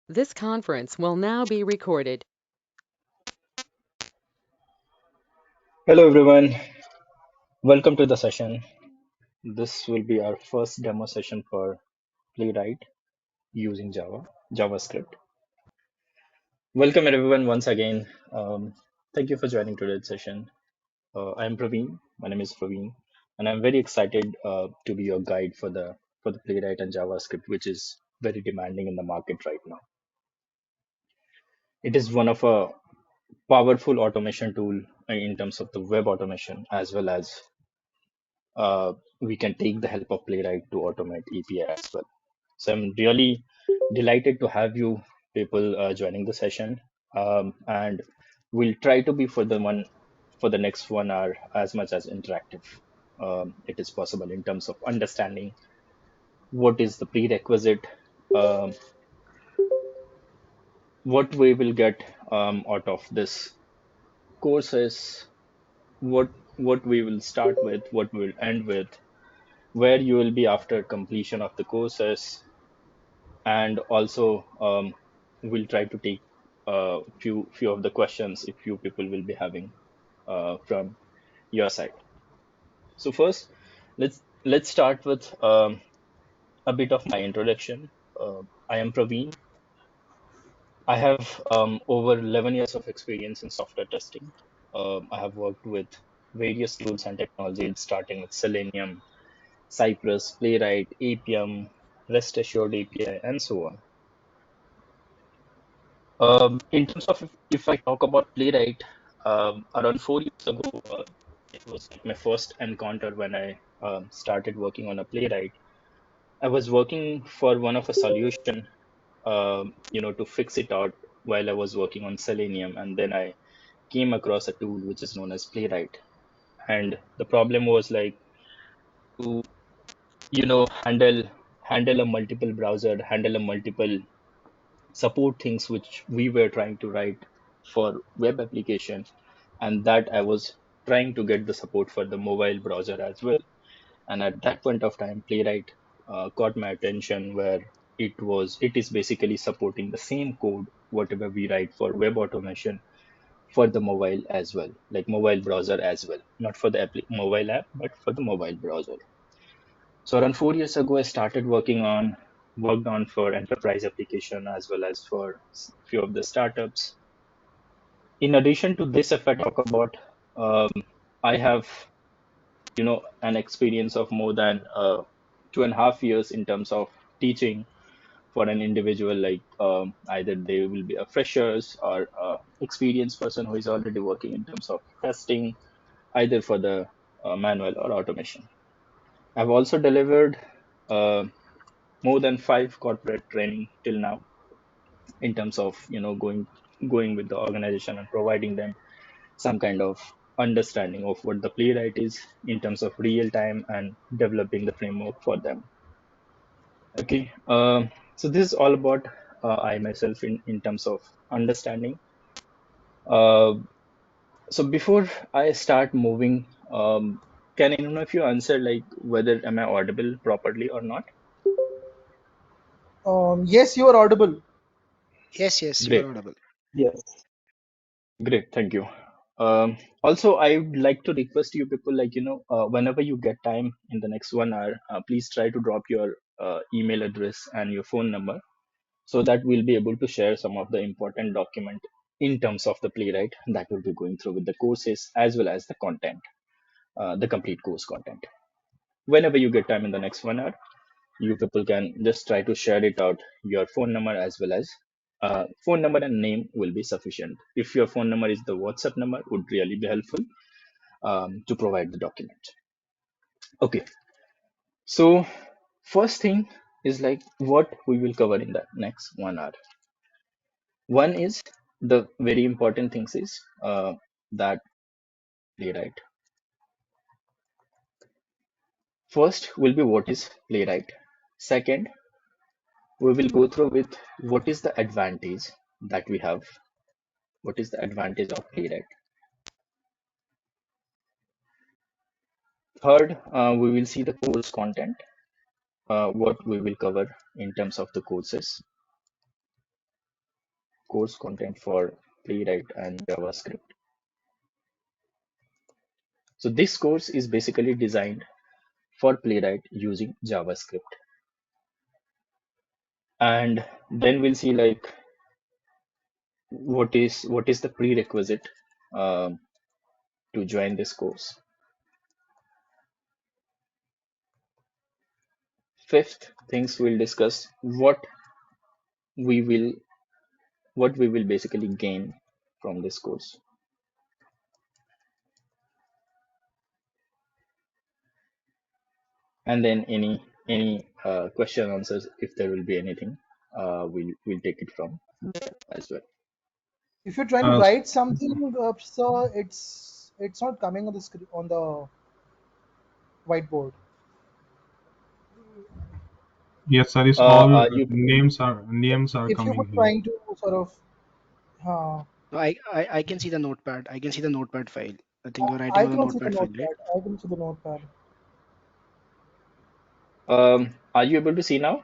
This conference will now be recorded. Hello everyone, welcome to the session. This will be our first demo session for Playwright using JavaScript. Welcome everyone once again. Thank you for joining today's session. I'm Praveen. My name is Praveen, and I'm very excited to be your guide for the Playwright and JavaScript, which is very demanding in the market right now. It is one of a powerful automation tool in terms of the web automation as well as we can take the help of Playwright to automate API as well. So I'm really delighted to have you people joining the session, and we'll try to be for the next 1 hour as much as interactive it is possible in terms of understanding what is the prerequisite, um, what we will get out of this courses, what we will start with, what we'll end with, where you will be after completion of the courses, and also we'll try to take few of the questions if few people will be having from your side. So first, let's start with a bit of my introduction. I am Praveen. I have over 11 years of experience in software testing. I have worked with various tools and technologies, starting with Selenium, Cypress, Playwright, APM, REST Assured API, and so on. In terms of if I talk about Playwright, around 4 years ago, it was like my first encounter when I started working on a Playwright. I was working for one of a solution, to fix it out while I was working on Selenium, and then I came across a tool which is known as Playwright. And the problem was like to, handle a multiple browser, handle a multiple support things which we were trying to write for web application, and that I was trying to get the support for the mobile browser as well. And at that point of time, Playwright caught my attention, where it is basically supporting the same code whatever we write for web automation for the mobile as well, like mobile browser as well, not for the mobile app but for the mobile browser. So around 4 years ago, I started worked on for enterprise application as well as for few of the startups. In addition to this, if I talk about, um, I have an experience of more than 2.5 years in terms of teaching for an individual, like either they will be a freshers or experienced person who is already working in terms of testing, either for the manual or automation. I've also delivered uh, more than 5 corporate training till now in terms of going with the organization and providing them some kind of understanding of what the playwright is in terms of real time and developing the framework for them. Okay, so this is all about I myself in terms of understanding. uh, so before I start moving, can I know if you answer like whether am I audible properly or not? Yes, you are audible. Yes, you are Great. audible. Yes. Great, thank you. Also, I would like to request you people, like, whenever you get time in the next 1 hour, please try to drop your email address and your phone number so that we'll be able to share some of the important document in terms of the playwright that we'll be going through with the courses as well as the content, the complete course content. Whenever you get time in the next 1 hour, you people can just try to share it out, your phone number as well as phone number and name will be sufficient. If your phone number is the WhatsApp number, would really be helpful to provide the document. Okay, so first thing is like what we will cover in the next 1 hour. One is the very important things is that playwright. First will be what is playwright. Second, we will go through with what is the advantage that we have, what is the advantage of playwright. Third, we will see the course content, what we will cover in terms of the courses. course content for Playwright and JavaScript. So this course is basically designed for Playwright using JavaScript. And then we'll see like what is the prerequisite um, to join this course. Fifth things we'll discuss we will what we will basically gain from this course. And then any question answers, if there will be anything, we'll take it from there as well. If you're trying to Uh, write something, sir, it's not coming on the screen on the whiteboard. yes, sir. Is all Are you names are If you were coming here. trying to sort of, No, I can see the notepad. I can see the notepad file. I think you're writing I on the cannot see the notepad file, right? notepad. I can see the notepad. are you able to see now?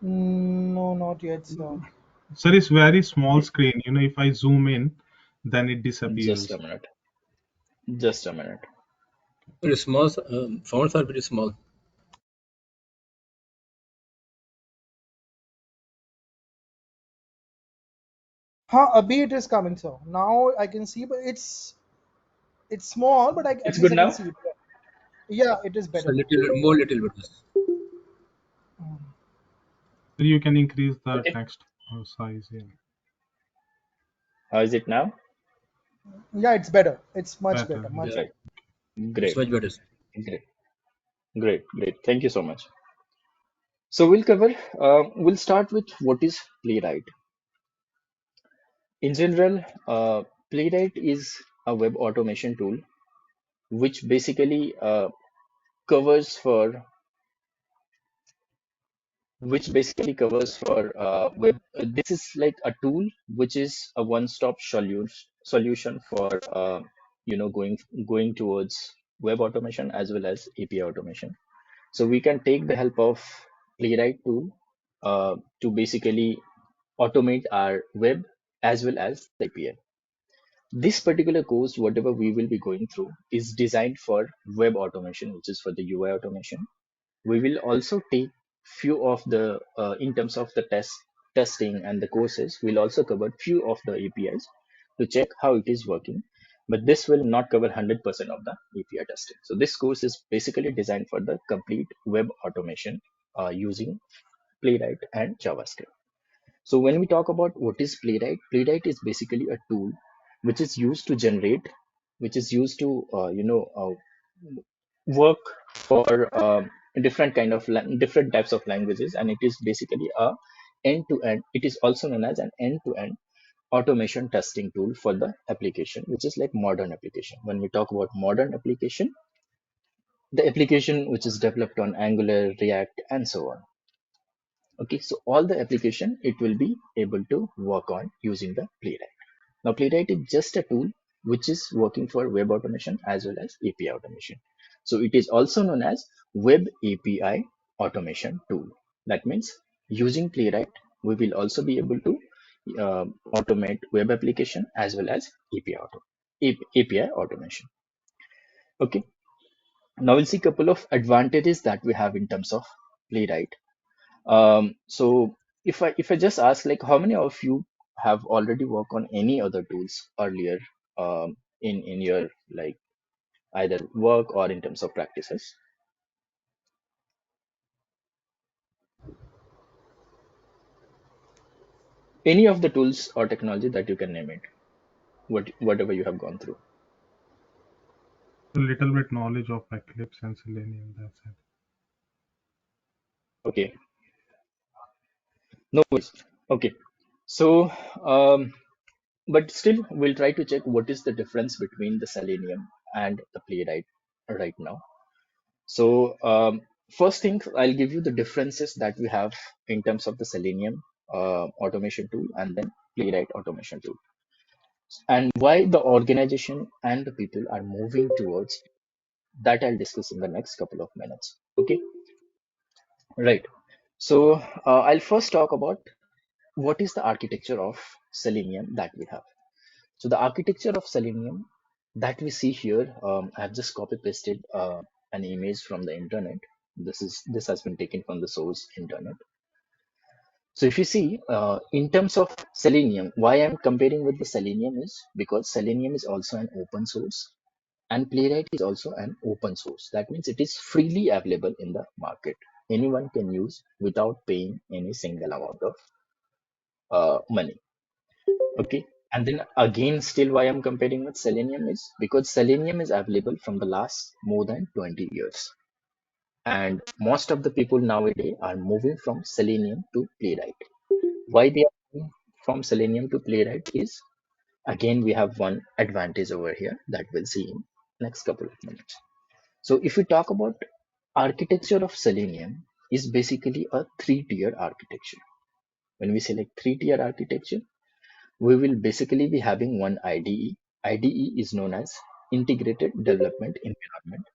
No, not yet, sir. Sir, it's very small screen. If I zoom in, then it Just disappears. a minute. Just a minute. Very small. Fonts are very small. Abhi it is coming, sir. Now I can see, but it's small, but at It's least good I can now. see it. Yeah, it is So better now. little more, little bit. So you can increase the Okay. text size here. How is it now? Yeah, it's better. It's much Better. better. Much Yeah, Right. it's Great. much better. Great. Great. Thank you so much. So we'll start with what is Playwright. In general, Playwright is a web automation tool which basically covers for web. This is like a tool which is a one-stop solution for going towards web automation as well as API automation. So we can take the help of Playwright tool to basically automate our web as well as the API. This particular course, whatever we will be going through, is designed for web automation, which is for the UI automation. We will also take few of the in terms of the testing and the courses. We'll also cover few of the APIs to check how it is working, but this will not cover 100% of the API testing. So this course is basically designed for the complete web automation using Playwright and JavaScript. So when we talk about what is Playwright, Playwright is basically a tool which is used to generate, which is used to work for different types of languages, and it is basically a end-to-end. It is also known as an end-to-end automation testing tool for the application, which is like modern application. When we talk about modern application, the application which is developed on Angular, React, and so on. Okay, so all the application it will be able to work on using the Playwright. Now, Playwright is just a tool which is working for web automation as well as API automation. So it is also known as Web API Automation Tool. That means using Playwright, we will also be able to automate web application as well as API automation. Okay. Now we'll see a couple of advantages that we have in terms of Playwright. So if I just ask, like, how many of you have already worked on any other tools earlier in your like either work or in terms of practices? Any of the tools or technology that you can name it, whatever you have gone through. A little bit knowledge of Eclipse and Selenium. That's it. Okay, no worries. Okay, so but still we'll try to check what is the difference between the Selenium and the Playwright right now. So first thing, I'll give you the differences that we have in terms of the Selenium automation tool and then Playwright automation tool, and why the organization and the people are moving towards that. I'll discuss in the next couple of minutes. Okay, right. So I'll first talk about what is the architecture of Selenium that we have? So the architecture of Selenium that we see here, I have just copy pasted an image from the internet. This has been taken from the source internet. So if you see, in terms of Selenium, why I'm comparing with the Selenium is because Selenium is also an open source and Playwright is also an open source. That means it is freely available in the market. Anyone can use without paying any single amount of money. Okay. And then again, still why I'm comparing with Selenium is because Selenium is available from the last more than 20 years. And most of the people nowadays are moving from Selenium to Playwright. Why they are moving from Selenium to Playwright is, again, we have one advantage over here that we'll see in next couple of minutes. So if we talk about architecture of Selenium is basically a three-tier architecture. When we say like three-tier architecture, we will basically be having one IDE. IDE is known as Integrated Development Environment,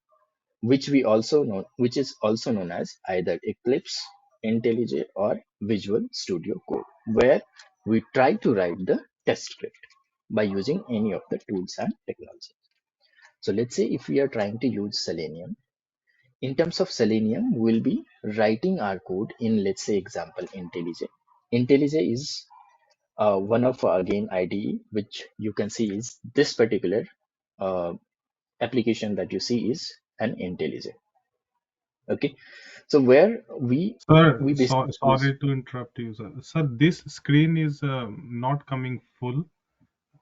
which is also known as either Eclipse, IntelliJ, or Visual Studio Code, where we try to write the test script by using any of the tools and technologies. So let's say if we are trying to use Selenium, in terms of Selenium, we'll be writing our code in, let's say, example, IntelliJ. IntelliJ is one of again IDE, which you can see is this particular uh, application that you see is an IntelliJ. Okay, so where Sir, we basically use. sorry to interrupt you, sir. Sir, this screen is not coming full.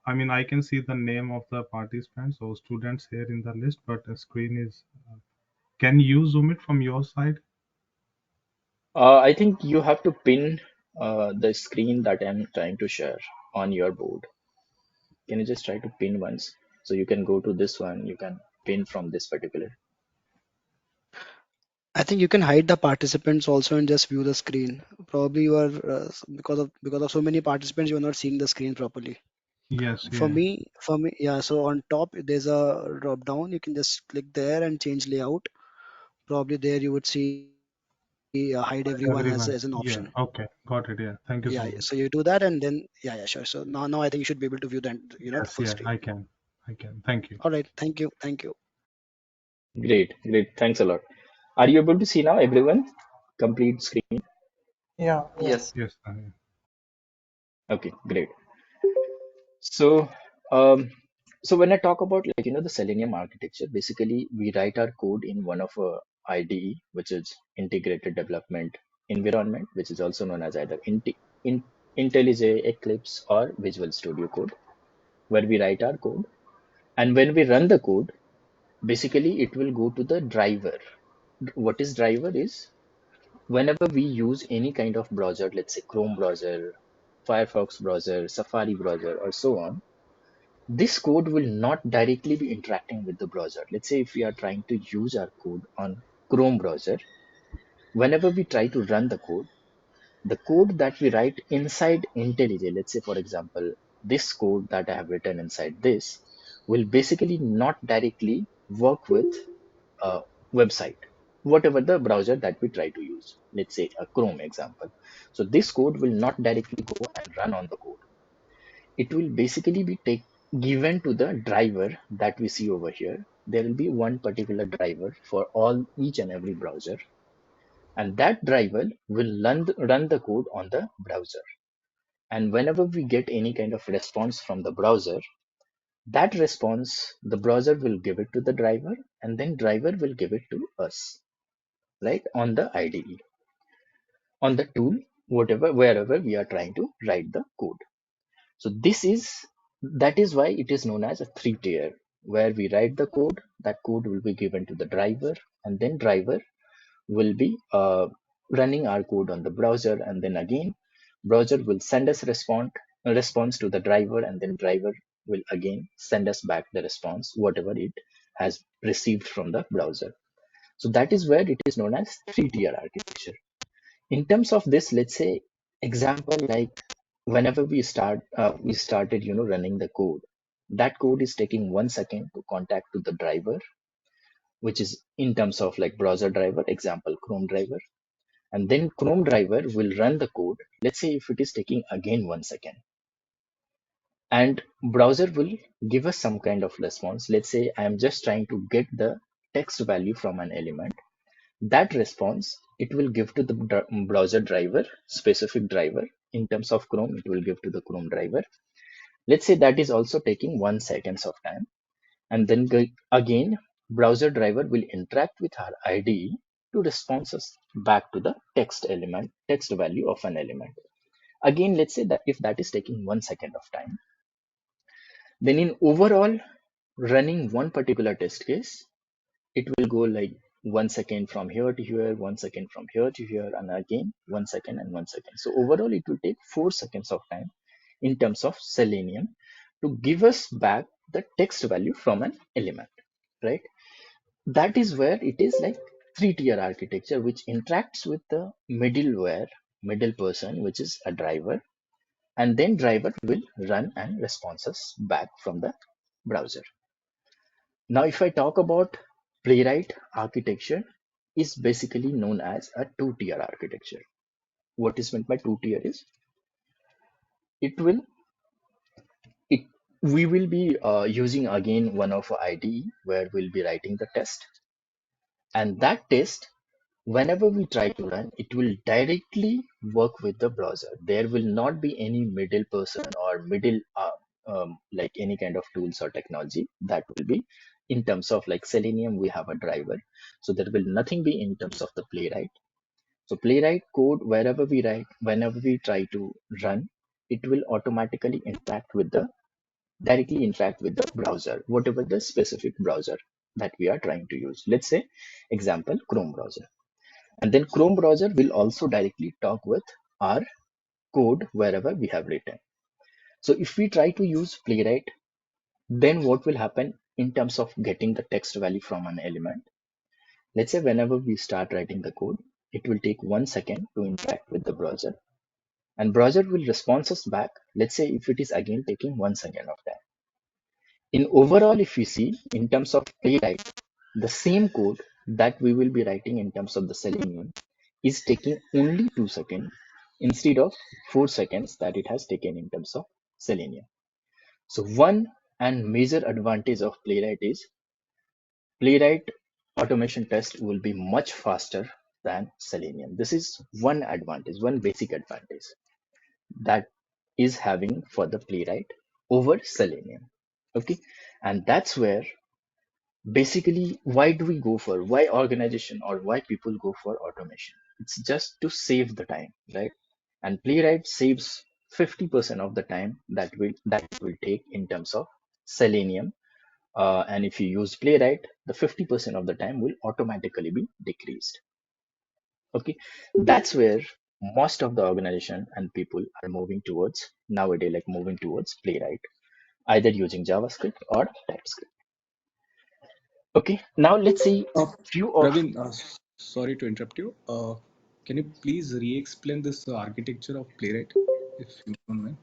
I mean, I can see the name of the participants or students here in the list, but the screen is. Can you zoom it from your side? I think you have to pin the screen that I'm trying to share on your board. Can you just try to pin once? So you can go to this one. You can pin from this particular. I think you can hide the participants also and just view the screen. Probably you are because of so many participants, you are not seeing the screen properly. Yes, For yeah. me, yeah. So on top there's a drop down. You can just click there and change layout. Probably there you would see hide everyone as an option. Everyone. Yeah, okay. Got it. Yeah. Thank you Yeah. so So much. you do that and then yeah, sure. So now I think you should be able to view the Yes, full yeah, screen. I can. I can. Thank you. All right. Thank you. Great, great. Thanks a lot. Are you able to see now, everyone? Complete screen. Yeah, yeah. Yes. Yes, I am. Okay, great. So, um, so when I talk about like the Selenium architecture, basically we write our code in one of a IDE, which is Integrated Development Environment, which is also known as either IntelliJ, Eclipse, or Visual Studio Code, where we write our code. And when we run the code, basically it will go to the driver. What is driver is whenever we use any kind of browser, let's say Chrome browser, Firefox browser, Safari browser, or so on, this code will not directly be interacting with the browser. Let's say if we are trying to use our code on Chrome browser, whenever we try to run the code that we write inside IntelliJ, let's say for example, this code that I have written inside this will basically not directly work with a website, whatever the browser that we try to use. Let's say a Chrome example. So this code will not directly go and run on the code. It will basically be given to the driver that we see over here. There will be one particular driver for each and every browser, and that driver will run the code on the browser. And whenever we get any kind of response from the browser, that response the browser will give it to the driver, and then driver will give it to us, right, on the IDE, on the tool, whatever, wherever we are trying to write the code. So that is why it is known as a three tier, where we write the code, that code will be given to the driver, and then driver will be running our code on the browser, and then again browser will send us a response to the driver, and then driver will again send us back the response whatever it has received from the browser. So that is where it is known as three-tier architecture. In terms of this, let's say example, like whenever we started running the code, that code is taking 1 second to contact to the driver, which is in terms of like browser driver, example Chrome driver. and then Chrome driver will run the code. Let's say if it is taking again 1 second, and browser will give us some kind of response. Let's say I am just trying to get the text value from an element. That response it will give to the browser driver, specific driver. In terms of Chrome, it will give to the Chrome driver. Let's say that is also taking 1 second of time, and then again browser driver will interact with our IDE to respond us back to the text element, text value of an element. Again, let's say that if that is taking 1 second of time, then in overall running one particular test case, it will go like 1 second from here to here, 1 second from here to here, and again 1 second and 1 second. So overall, it will take 4 seconds of time in terms of Selenium to give us back the text value from an element, right? That is where it is like 3-tier architecture, which interacts with the middleware, middle person, which is a driver, and then driver will run and responses back from the browser. Now, if I talk about Playwright architecture, is basically known as a 2-tier architecture. What is meant by 2-tier is it will it we will be using again one of our IDE where we'll be writing the test, and that test, whenever we try to run, it will directly work with the browser. There will not be any middle person or middle like any kind of tools or technology that will be. In terms of like Selenium, we have a driver, so there will nothing be in terms of the Playwright. So Playwright code, wherever we write, whenever we try to run, it will automatically directly interact with the browser, whatever the specific browser that we are trying to use. Let's say example Chrome browser, and then Chrome browser will also directly talk with our code wherever we have written. So if we try to use Playwright, then what will happen in terms of getting the text value from an element? Let's say whenever we start writing the code, it will take 1 second to interact with the browser, and browser will respond us back. Let's say if it is again taking 1 second of time. In overall, if we see in terms of Playwright, the same code that we will be writing in terms of the Selenium is taking only 2 seconds instead of 4 seconds that it has taken in terms of Selenium. So one and major advantage of Playwright is Playwright automation test will be much faster than Selenium. This is one advantage, one basic advantage that is having for the Playwright over Selenium. Okay, and that's where basically why organization or why people go for automation. It's just to save the time, right? And Playwright saves 50% of the time that it will take in terms of Selenium. And if you use Playwright, the 50% of the time will automatically be decreased. Okay, that's where most of the organization and people are moving towards nowadays, like moving towards Playwright, either using JavaScript or TypeScript. Okay, now let's see few of. Praveen, sorry to interrupt you. Can you please re-explain this architecture of Playwright, if you don't mind?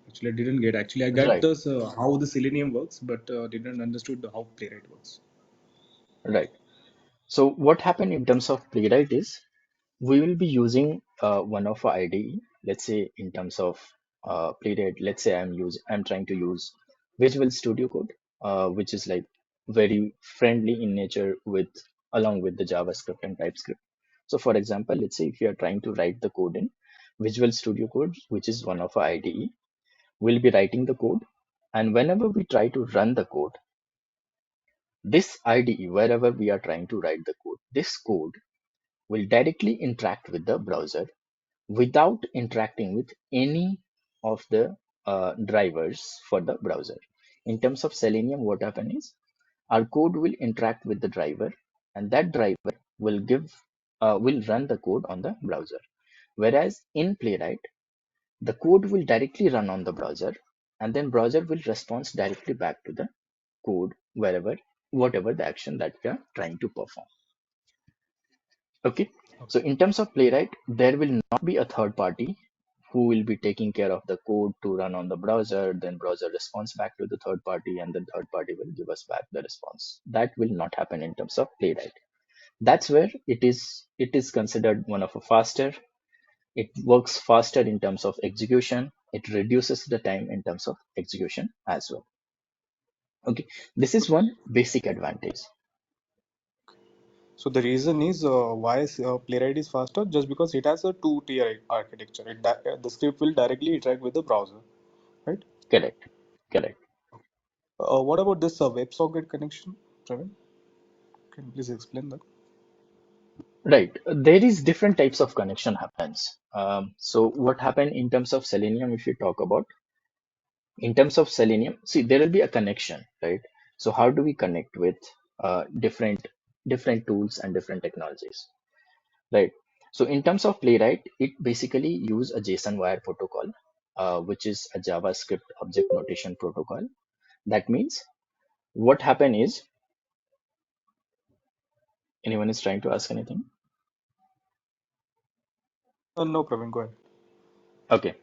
Actually, I didn't get. Actually, I got Right, this how the Selenium works, but didn't understood how Playwright works. right. So what happened in terms of Playwright is we will be using one of our IDE. Let's say in terms of Playwright, let's say I'm trying to use Visual Studio Code, which is like very friendly in nature with along with the JavaScript and TypeScript. So for example, let's say if you are trying to write the code in Visual Studio Code, which is one of our IDE, we'll be writing the code, and whenever we try to run the code, this IDE, wherever we are trying to write the code, this code will directly interact with the browser without interacting with any of the drivers for the browser. In terms of Selenium, what happens is our code will interact with the driver, and that driver will run the code on the browser. Whereas in Playwright, the code will directly run on the browser, and then browser will respond directly back to the code whatever the action that we are trying to perform. Okay, so in terms of Playwright, there will not be a third party who will be taking care of the code to run on the browser, then browser responds back to the third party, and then third party will give us back the response. That will not happen in terms of Playwright. That's where it is considered one of a faster. It works faster in terms of execution. It reduces the time in terms of execution as well. Okay, this is one basic advantage. So the reason is Playwright is faster just because it has a two-tier architecture. The script will directly interact with the browser, right? Correct, correct. What about this WebSocket connection, Praveen? Can you please explain that? Right. There is different types of connection happens. So what happened in terms of Selenium, if you talk about, in terms of Selenium, see, there will be a connection, right? So how do we connect with different tools and different technologies, right? So in terms of Playwright, it basically use a JSON wire protocol, which is a JavaScript object notation protocol. That means what happened is, anyone is trying to ask anything? No, Praveen, go ahead. Okay.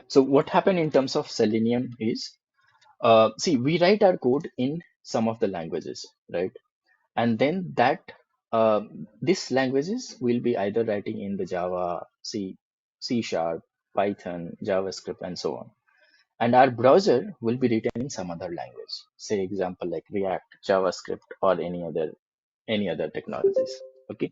So what happened in terms of Selenium is, see, we write our code in some of the languages, right? And then these languages will be either writing in the Java, C Sharp, Python, JavaScript, and so on. And our browser will be written in some other language, say example like React, JavaScript, or any other technologies. Okay.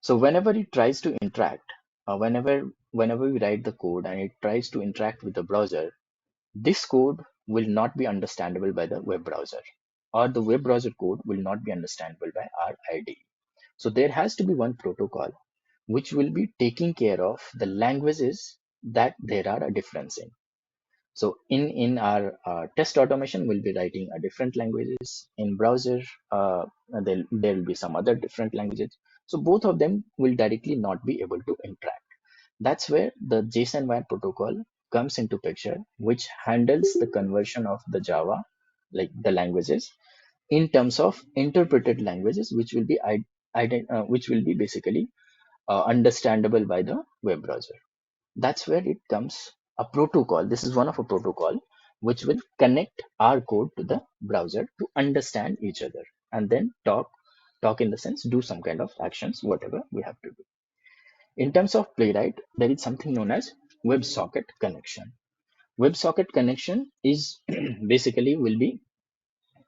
So whenever it tries to interact, whenever we write the code and it tries to interact with the browser, this code will not be understandable by the web browser, or the web browser code will not be understandable by our IDE. So there has to be one protocol which will be taking care of the languages that there are a difference in. So in our test automation, we'll be writing a different languages. In browser, there will be some other different languages. So both of them will directly not be able to interact. That's where the JSON wire protocol comes into picture, which handles the conversion of the Java, like the languages, in terms of interpreted languages, which will be basically understandable by the web browser. That's where it comes a protocol. This is one of a protocol which will connect our code to the browser to understand each other, and then talk in the sense, do some kind of actions, whatever we have to do. In terms of Playwright, there is something known as WebSocket connection. WebSocket connection is basically will be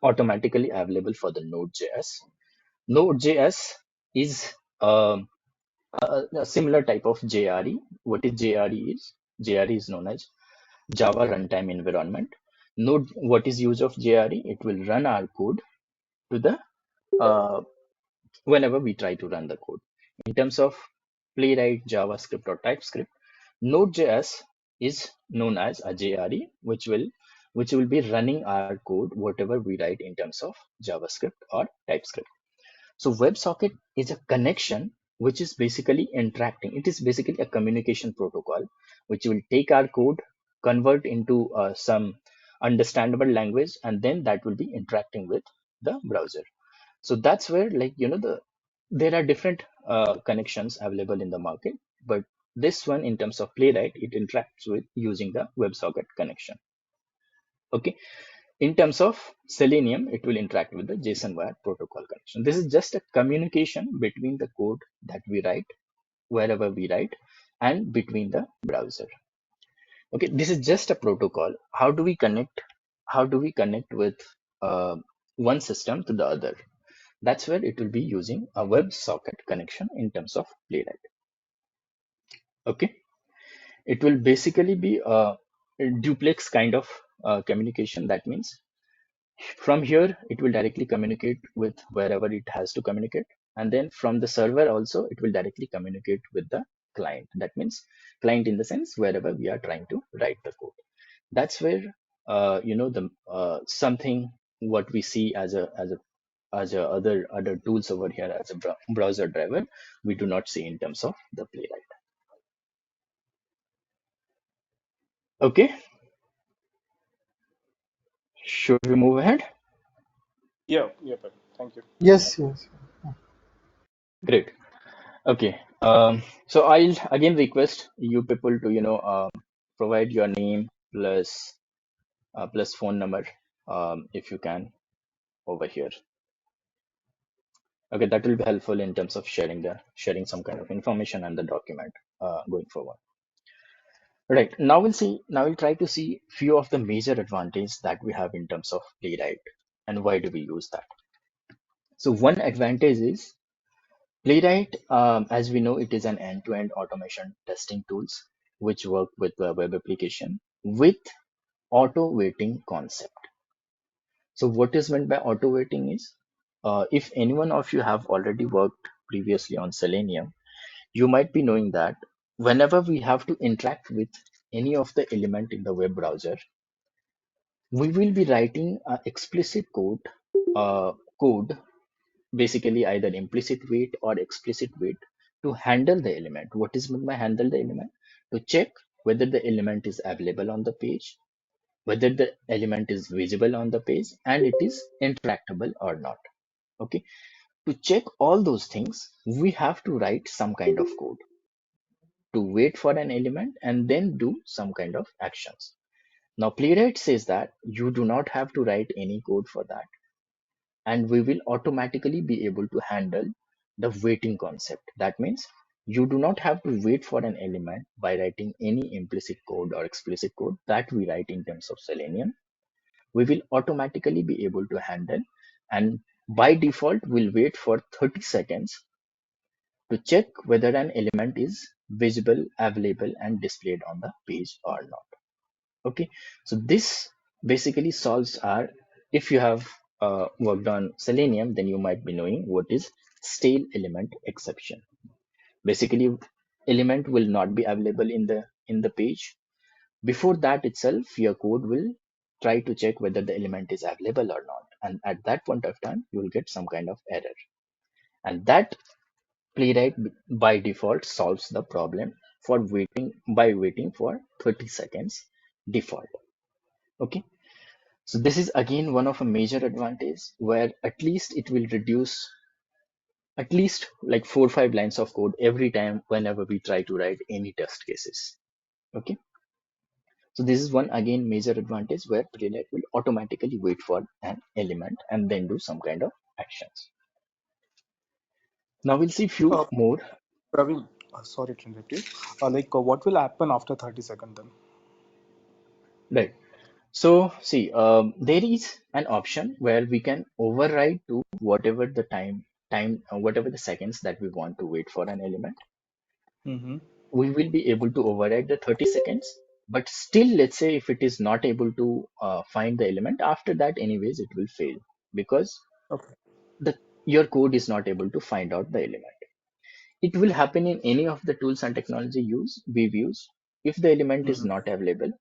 automatically available for the Node.js. Node.js is a similar type of JRE. What is JRE is? JRE is known as Java Runtime Environment. Node, what is use of JRE? It will run our code to the uh, whenever we try to run the code. In terms of Playwright, JavaScript, or TypeScript, Node.js is known as a JRE, which will be running our code whatever we write in terms of JavaScript or TypeScript. So WebSocket is a connection which is basically interacting. It is basically a communication protocol which will take our code, convert into some understandable language, and then that will be interacting with the browser. So that's where, like, there are different connections available in the market, but this one in terms of Playwright, it interacts with using the WebSocket connection. Okay. In terms of Selenium, it will interact with the JSON wire protocol connection. This is just a communication between the code that we write, wherever we write, and between the browser. Okay, this is just a protocol. How do we connect? How do we connect with one system to the other? That's where it will be using a WebSocket connection in terms of Playwright. Okay, it will basically be a duplex kind of communication. That means from here, it will directly communicate with wherever it has to communicate. And then from the server also, it will directly communicate with the client. That means client in the sense wherever we are trying to write the code. That's where, the something what we see as a other tools over here as a browser driver, we do not see in terms of the Playwright. Okay, should we move ahead? Yeah, yeah, Praveen. Thank you. Yes, yes. Great. Okay. So I'll again request you people to provide your name plus phone number, if you can, over here. Okay, that will be helpful in terms of sharing some kind of information and the document going forward. Right. Now we'll try to see few of the major advantages that we have in terms of Playwright and why do we use that. So one advantage is Playwright, as we know, it is an end-to-end automation testing tools which work with the web application with auto waiting concept. So what is meant by auto waiting is, if anyone of you have already worked previously on Selenium, you might be knowing that whenever we have to interact with any of the element in the web browser, we will be writing a explicit code, basically either implicit wait or explicit wait to handle the element. What is meant by handle the element? To check whether the element is available on the page, whether the element is visible on the page, and it is interactable or not. Okay. To check all those things, we have to write some kind of code to wait for an element and then do some kind of actions. Now, Playwright says that you do not have to write any code for that, and we will automatically be able to handle the waiting concept. That means you do not have to wait for an element by writing any implicit code or explicit code that we write in terms of Selenium. We will automatically be able to handle, and by default, we'll wait for 30 seconds to check whether an element is visible, available, and displayed on the page or not. Okay, so this basically solves our, if you have worked on Selenium, then you might be knowing what is stale element exception. Basically, element will not be available in the page. Before that itself, your code will try to check whether the element is available or not, and at that point of time, you will get some kind of error, and that Playwright by default solves the problem for waiting by waiting for 30 seconds default. Okay. So this is again one of a major advantage where at least it will reduce at least like 4 or 5 lines of code every time whenever we try to write any test cases. Okay. So this is one again major advantage where Playwright will automatically wait for an element and then do some kind of actions. Now we'll see few Uh, more. Praveen, sorry to interrupt you. What will happen after 30 seconds then? Right. So see, there is an option where we can override to whatever the whatever the seconds that we want to wait for an element. Mm-hmm. We will be able to override the 30 seconds, but still, let's say if it is not able to find the element, after that, anyways, it will fail because Okay. the your code is not able to find out the element. It will happen in any of the tools and technology we've used. If the element is Mm-hmm. not available,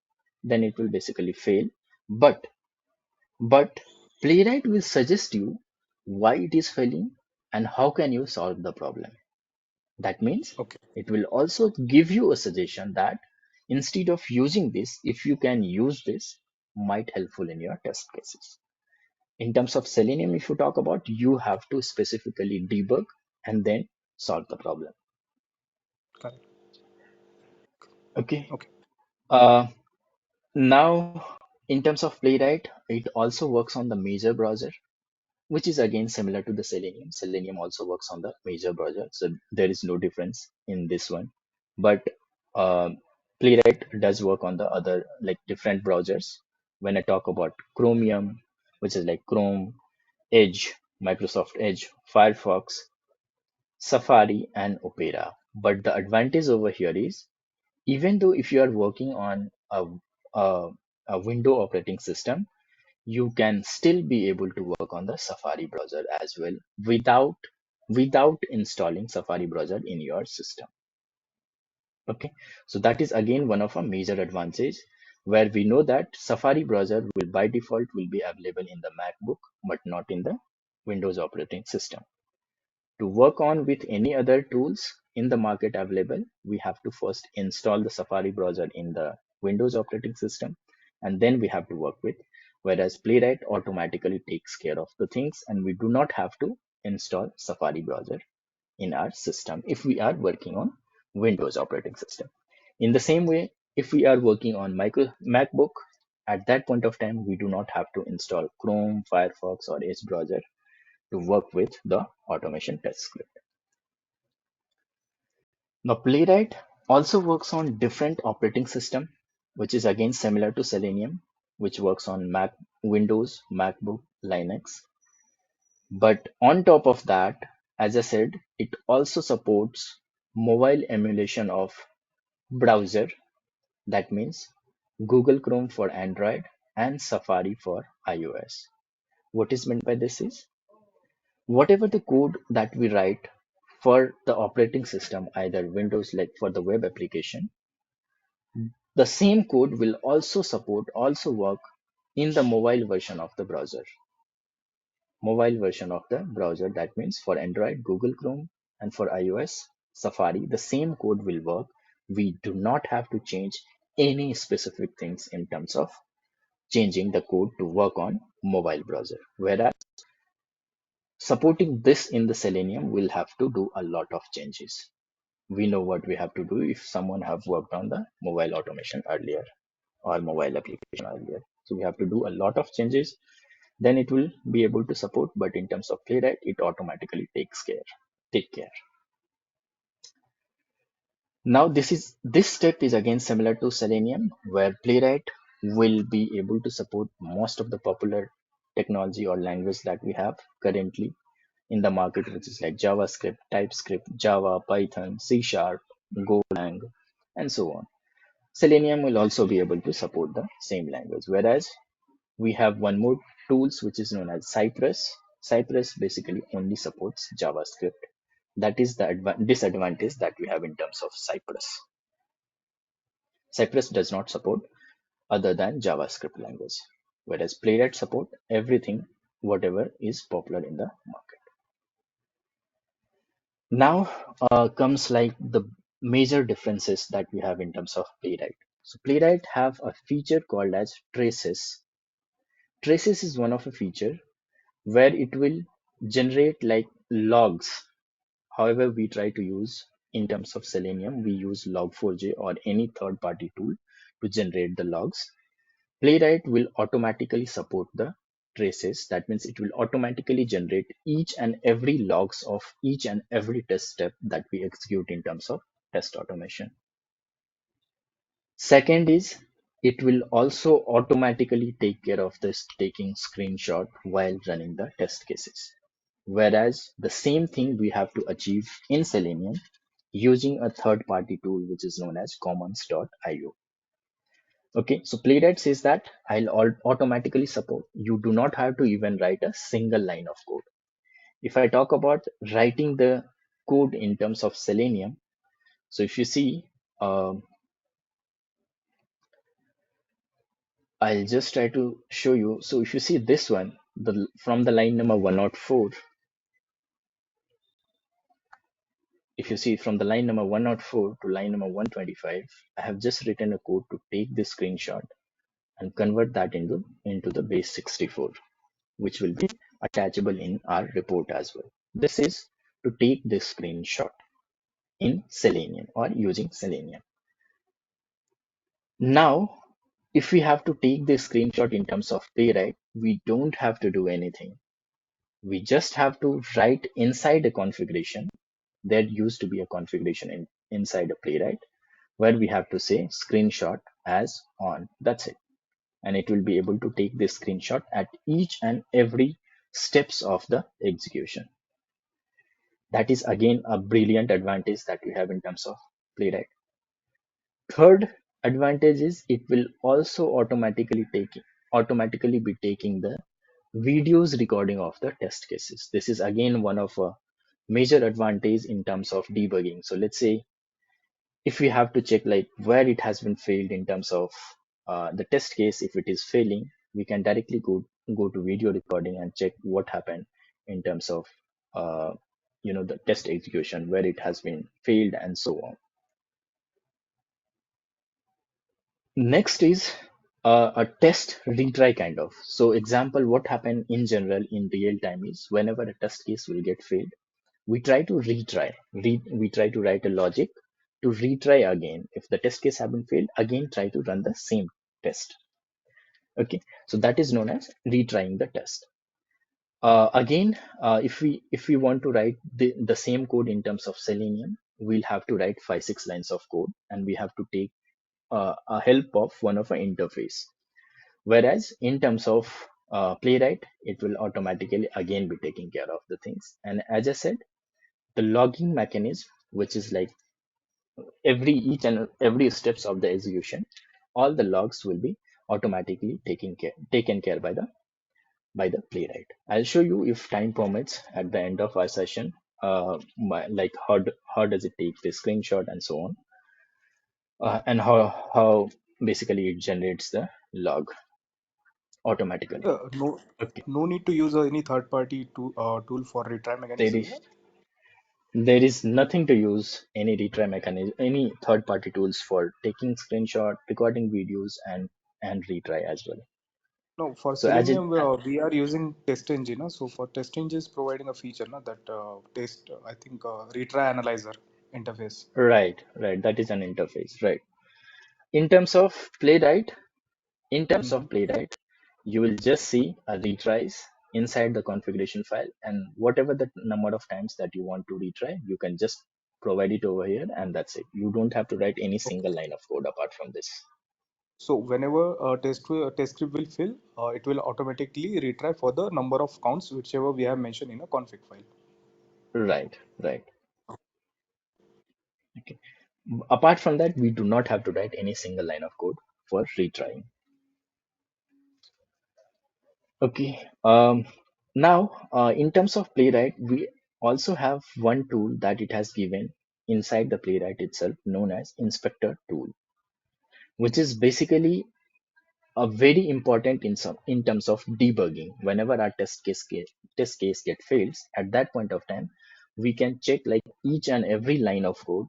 then it will basically fail. But Playwright will suggest you why it is failing and how can you solve the problem. That means Okay. it will also give you a suggestion that instead of using this, if you can use this, might helpful in your test cases. In terms of Selenium, if you talk about, you have to specifically debug and then solve the problem. Correct. Okay. Okay. Uh, Now, in terms of Playwright, it also works on the major browser, which is again similar to the Selenium. Selenium also works on the major browser, so there is no difference in this one. But uh, Playwright does work on the other like different browsers. When I talk about Chromium, which is like Chrome, Edge, Microsoft Edge, Firefox, Safari, and Opera. But the advantage over here is even though if you are working on a, a window operating system, you can still be able to work on the Safari browser as well without installing Safari browser in your system. Okay, so that is again one of our major advantage where we know that Safari browser will by default will be available in the MacBook but not in the Windows operating system. To work on with any other tools in the market available, we have to first install the Safari browser in the Windows operating system, and then we have to work with. Whereas Playwright automatically takes care of the things, and we do not have to install Safari browser in our system if we are working on Windows operating system. In the same way, if we are working on MacBook, at that point of time, we do not have to install Chrome, Firefox, or Edge browser to work with the automation test script. Now, Playwright also works on different operating system, which is again similar to Selenium, which works on Mac, Windows, MacBook, Linux. But on top of that, as I said, it also supports mobile emulation of browser. That means Google Chrome for Android and Safari for iOS. What is meant by this is whatever the code that we write for the operating system, either Windows like for the web application, the same code will also work in the mobile version of the browser. Mobile version of the browser, that means for Android, Google Chrome, and for iOS, Safari, the same code will work. We do not have to change any specific things in terms of changing the code to work on mobile browser. Whereas supporting this in the Selenium, we'll have to do a lot of changes. We know what we have to do if someone have worked on the mobile automation earlier or mobile application earlier. So we have to do a lot of changes. Then it will be able to support, but in terms of Playwright, it automatically take care. Now this step is again similar to Selenium, where Playwright will be able to support most of the popular technology or language that we have currently in the market, which is like JavaScript, TypeScript, Java, Python, C Sharp, Golang, and so on. Selenium will also be able to support the same language, whereas we have one more tools which is known as Cypress. Cypress basically only supports JavaScript. That is the disadvantage that we have in terms of Cypress. Cypress does not support other than JavaScript language, whereas Playwright support everything, whatever is popular in the market. Now comes like the major differences that we have in terms of Playwright. So Playwright have a feature called as traces. Traces is one of a feature where it will generate like logs. However, we try to use in terms of Selenium, we use log4j or any third party tool to generate the logs. Playwright will automatically support the traces. That means it will automatically generate each and every logs of each and every test step that we execute in terms of test automation. Second is it will also automatically take care of this taking screenshot while running the test cases. Whereas the same thing we have to achieve in Selenium using a third party tool which is known as commons.io. Okay, so Playwright says that I'll automatically support. You do not have to even write a single line of code. If I talk about writing the code in terms of Selenium, so if you see, I'll just try to show you. So if you see this one, from the line number 104, if you see from the line number 104 to line number 125, I have just written a code to take this screenshot and convert that into the base 64, which will be attachable in our report as well. This is to take this screenshot in Selenium or using Selenium. Now, if we have to take this screenshot in terms of Playwright, we don't have to do anything. We just have to write inside a configuration. There used to be a configuration inside a Playwright where we have to say screenshot as on. That's it. And it will be able to take this screenshot at each and every steps of the execution. That is again a brilliant advantage that we have in terms of Playwright. Third advantage is it will also automatically be taking the videos recording of the test cases. This is again one of a major advantage in terms of debugging. So let's say if we have to check like where it has been failed in terms of the test case, if it is failing, we can directly go to video recording and check what happened in terms of the test execution, where it has been failed and so on. Next is a test retry kind of. So example, what happened in general in real time is whenever a test case will get failed, we try to retry. We try to write a logic to retry again. If the test case have been failed, again try to run the same test. Okay, so that is known as retrying the test. Again, if we want to write the same code in terms of Selenium, we'll have to write 5-6 lines of code, and we have to take a help of one of our interface. Whereas in terms of Playwright, it will automatically again be taking care of the things. And as I said, the logging mechanism, which is like each and every steps of the execution, all the logs will be automatically taken care by the Playwright. I'll show you if time permits at the end of our session, like how does it take the screenshot and so on, and how basically it generates the log automatically. No, Okay, no need to use any third-party tool for retry there mechanism is here. there is nothing to use any retry mechanism, any third party tools for taking screenshot, recording videos, and retry as well. No, for So as it Selenium, we are using test engine. So for test engine is providing a feature that test, I think, retry analyzer interface. right, that is an interface, right? In terms of Playwright, Hmm. you will just see a retries inside the configuration file, and whatever the number of times that you want to retry, you can just provide it over here, and that's it. You don't have to write any single line of code apart from this. So whenever test script will fill, it will automatically retry for the number of counts whichever we have mentioned in a config file. Right. Okay. Apart from that, we do not have to write any single line of code for retrying. Okay. Now, in terms of Playwright, we also have one tool that it has given inside the Playwright itself, known as Inspector tool, which is basically a very important in terms of debugging. Whenever our test case get fails, at that point of time, we can check like each and every line of code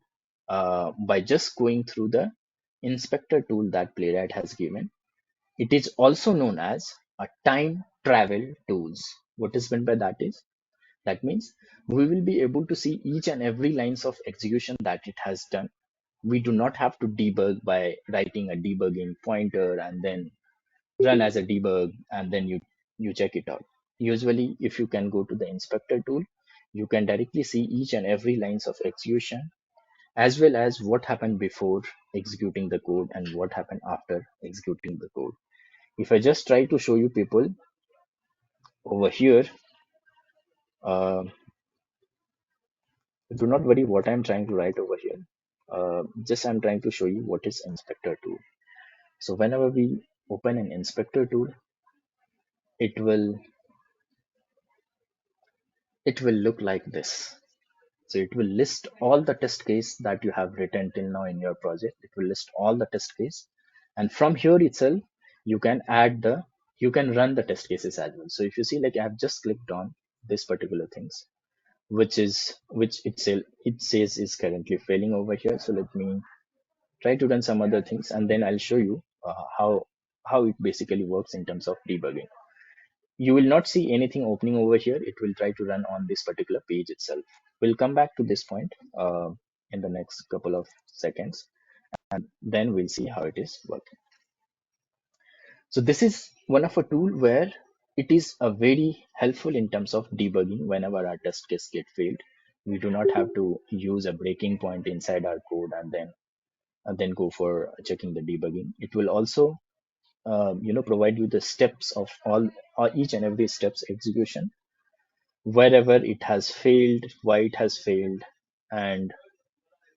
by just going through the Inspector tool that Playwright has given. It is also known as a time travel tools. What is meant by that is, that means we will be able to see each and every lines of execution that it has done. We do not have to debug by writing a debugging pointer and then run as a debug, and then you check it out. Usually, if you can go to the Inspector tool, you can directly see each and every lines of execution, as well as what happened before executing the code and what happened after executing the code. If I just try to show you people over here, uh, do not worry what I'm trying to write over here. Just I'm trying to show you what is Inspector tool. So whenever we open an Inspector tool, it will it will look like this. So it will list all the test case that you have written till now in your project. It will list all the test case, and from here itself, you can you can run the test cases as well. So if you see, like I have just clicked on this particular things, which it says is currently failing over here. So let me try to run some other things, and then I'll show you how it basically works in terms of debugging. You will not see anything opening over here. It will try to run on this particular page itself. We'll come back to this point in the next couple of seconds, and then we'll see how it is working. So this is one of a tool where it is a very helpful in terms of debugging. Whenever our test case get failed, we do not have to use a breaking point inside our code and then go for checking the debugging. It will also provide you the steps of each and every steps execution, wherever it has failed, why it has failed, and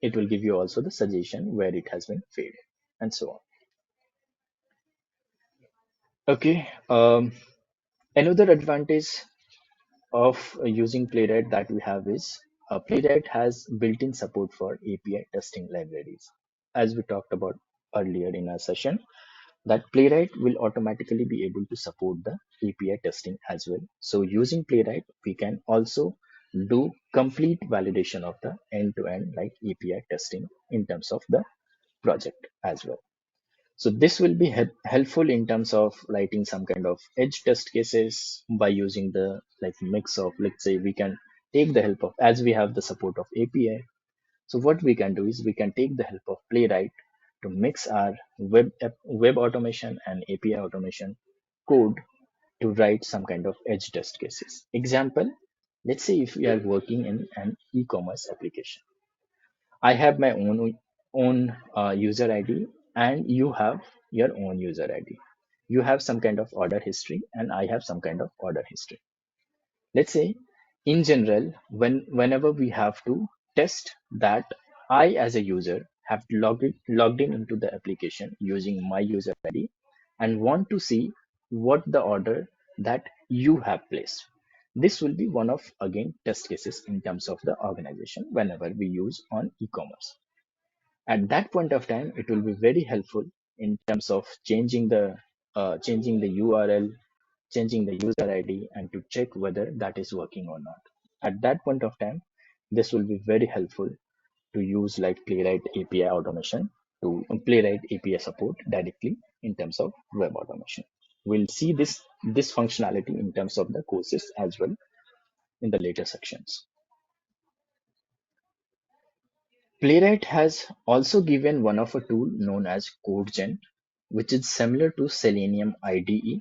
it will give you also the suggestion where it has been failed, and so on. Okay. Another advantage of using Playwright that we have is Playwright has built-in support for API testing libraries. As we talked about earlier in our session, that Playwright will automatically be able to support the API testing as well. So using Playwright, we can also do complete validation of the end-to-end like API testing in terms of the project as well. So this will be helpful in terms of writing some kind of edge test cases by using the like mix of, let's say we can take the help of, as we have the support of API. So what we can do is we can take the help of Playwright to mix our web automation and API automation code to write some kind of edge test cases. Example, let's say if we are working in an e-commerce application. I have my own user ID and you have your own user ID. You have some kind of order history and I have some kind of order history. Let's say in general, whenever we have to test that I as a user have logged in into the application using my user ID and want to see what the order that you have placed. This will be one of again test cases in terms of the organization whenever we use on e-commerce. At that point of time, it will be very helpful in terms of changing the URL, changing the user ID, and to check whether that is working or not. At that point of time, this will be very helpful to use like Playwright API automation to Playwright API support directly in terms of web automation. We'll see this functionality in terms of the courses as well in the later sections. Playwright has also given one of a tool known as CodeGen, which is similar to Selenium IDE,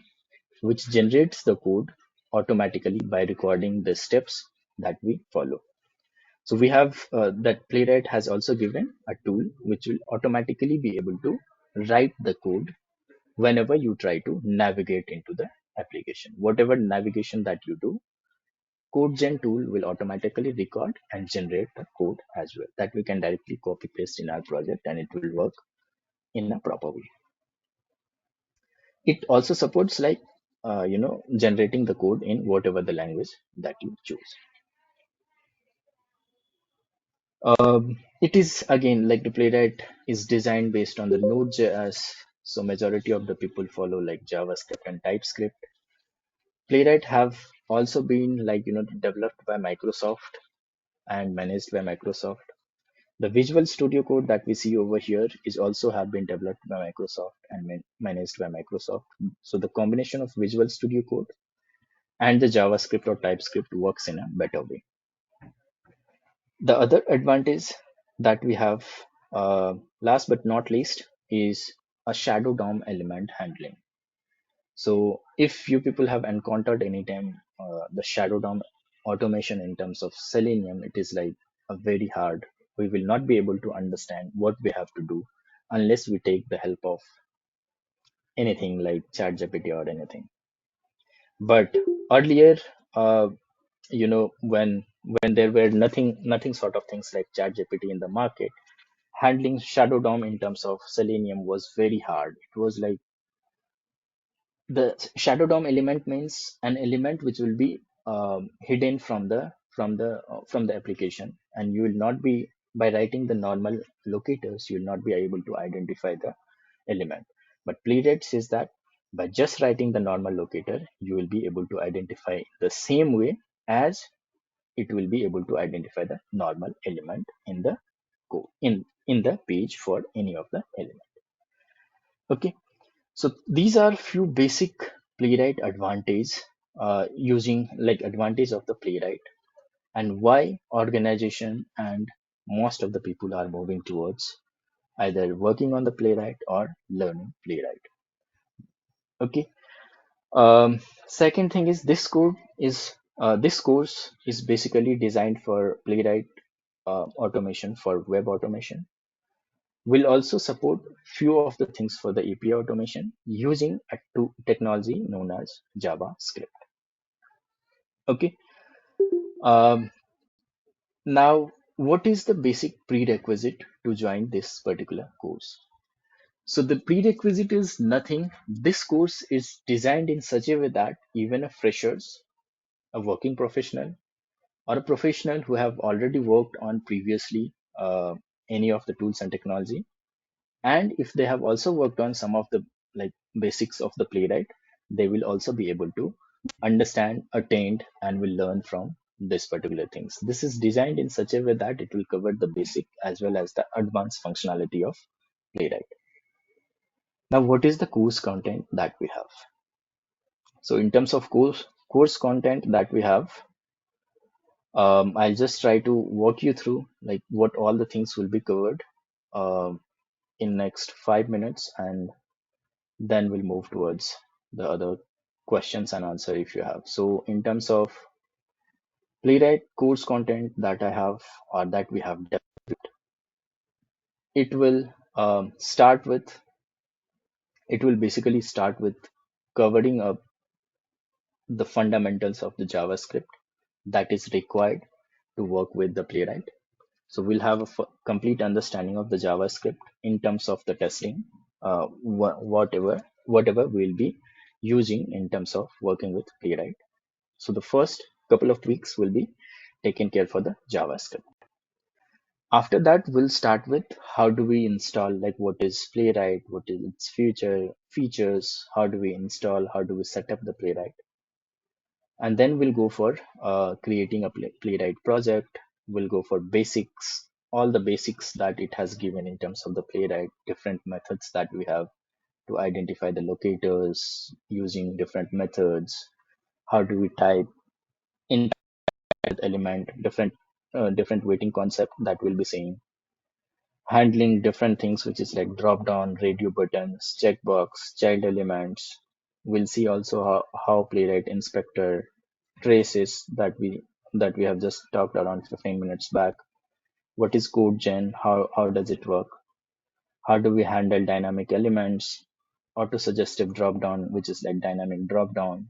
which generates the code automatically by recording the steps that we follow. So we have that Playwright has also given a tool which will automatically be able to write the code whenever you try to navigate into the application. Whatever navigation that you do, CodeGen tool will automatically record and generate the code as well that we can directly copy paste in our project and it will work in a proper way. It also supports like generating the code in whatever the language that you choose. It is again like the Playwright is designed based on the Node.js, so majority of the people follow like JavaScript and TypeScript. Playwright have also been like developed by Microsoft and managed by Microsoft. The Visual Studio Code that we see over here is also have been developed by Microsoft and managed by Microsoft. So the combination of Visual Studio Code and the JavaScript or TypeScript works in a better way. The other advantage that we have, last but not least, is a shadow DOM element handling. So if you people have encountered anytime the shadow DOM automation in terms of Selenium, it is like a very hard. We will not be able to understand what we have to do unless we take the help of anything like ChatGPT or anything. But earlier, when there were nothing sort of things like ChatGPT in the market, handling shadow DOM in terms of Selenium was very hard. It was like the shadow DOM element means an element which will be hidden from the application, and you will not be by writing the normal locators, you will not be able to identify the element. But Playwright says that by just writing the normal locator, you will be able to identify the same way as it will be able to identify the normal element in the code in the page for any of the element. Okay, so these are few basic Playwright advantage using like advantage of the Playwright and why organization and most of the people are moving towards either working on the Playwright or learning Playwright. Okay. Second thing is this course is basically designed for Playwright automation for web automation. Will also support few of the things for the API automation using a technology known as JavaScript. Okay. Um, Now, what is the basic prerequisite to join this particular course? So the prerequisite is nothing. This course is designed in such a way that even a freshers, a working professional, or a professional who have already worked on previously any of the tools and technology, and if they have also worked on some of the like basics of the Playwright, they will also be able to understand, attain, and will learn from this particular things. This is designed in such a way that it will cover the basic as well as the advanced functionality of Playwright. Now, what is the course content that we have? So in terms of course content that we have, I'll just try to walk you through like what all the things will be covered in next 5 minutes, and then we'll move towards the other questions and answer if you have. So in terms of Playwright course content that I have or that we have developed, it will start with, it will basically start with covering up the fundamentals of the JavaScript that is required to work with the Playwright. So we'll have a complete understanding of the JavaScript in terms of the testing, whatever we'll be using in terms of working with Playwright. So the first couple of weeks will be taken care for the JavaScript. After that, we'll start with how do we install, like what is Playwright, what is its features, how do we install, how do we set up the Playwright. And then we'll go for creating a Playwright project. We'll go for basics, all the basics that it has given in terms of the Playwright, different methods that we have to identify the locators using different methods. How do we type in element, different waiting concept that we'll be seeing. Handling different things, which is like drop down, radio buttons, checkbox, child elements. We'll see also how Playwright inspector traces that we have just talked around 15 minutes back. What is code gen? How does it work? How do we handle dynamic elements? Auto suggestive drop down, which is like dynamic drop down.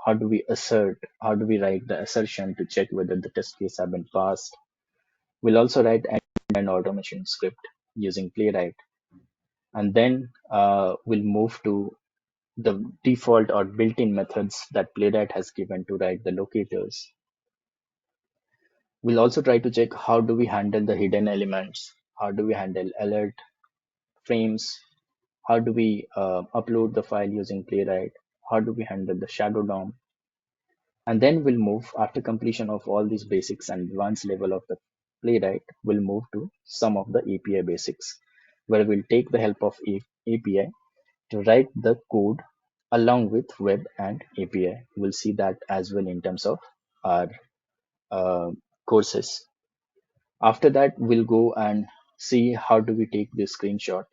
How do we assert? How do we write the assertion to check whether the test case have been passed? We'll also write an automation script using Playwright. And then we'll move to the default or built-in methods that Playwright has given to write the locators. We'll also try to check how do we handle the hidden elements, how do we handle alert frames, how do we upload the file using Playwright, how do we handle the shadow DOM. And then we'll move, after completion of all these basics and advanced level of the Playwright, we'll move to some of the API basics, where we'll take the help of API to write the code along with web and API. We'll see that as well in terms of our courses. After that, we'll go and see how do we take this screenshot.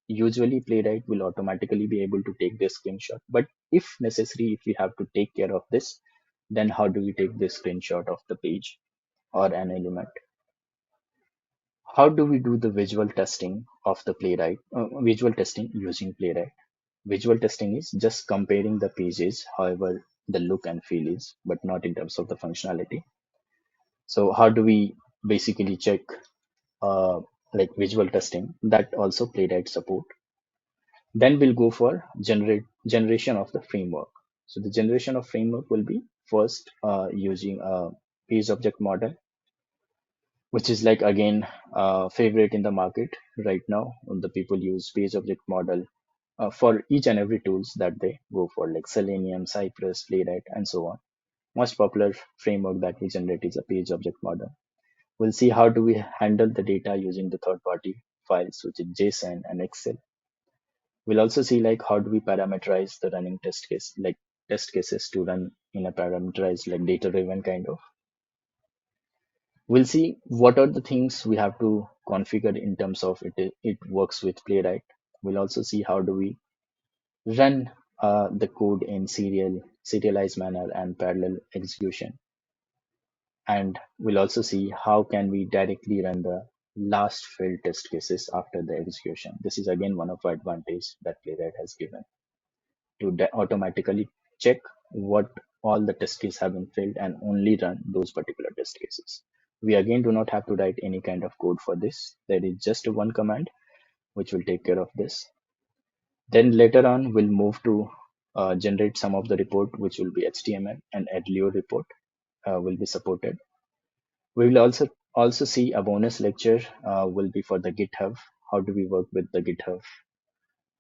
Usually Playwright will automatically be able to take this screenshot, but if necessary, if we have to take care of this, then how do we take this screenshot of the page or an element? How do we do the visual testing of the Playwright? Visual testing using Playwright. Visual testing is just comparing the pages, however the look and feel is, but not in terms of the functionality. So how do we basically check like visual testing? That also Playwright support. Then we'll go for generation of the framework. So the generation of framework will be first using a page object model, which is like again favorite in the market right now. The people use page object model for each and every tools that they go for, like Selenium, Cypress, Playwright, and so on. Most popular framework that we generate is a page object model. We'll see how do we handle the data using the third-party files, which is JSON and Excel. We'll also see like how do we parameterize the running test case, like test cases to run in a parameterized, like data-driven kind of. We'll see what are the things we have to configure in terms of it works with Playwright. We'll also see how do we run the code in serialized manner and parallel execution. And we'll also see how can we directly run the last failed test cases after the execution. This is again one of the advantages that Playwright has given to automatically check what all the test cases have been failed and only run those particular test cases. We again do not have to write any kind of code for this. There is just one command which will take care of this. Then later on, we'll move to generate some of the report, which will be HTML and AdLeo report will be supported. We will also see a bonus lecture will be for the GitHub. How do we work with the GitHub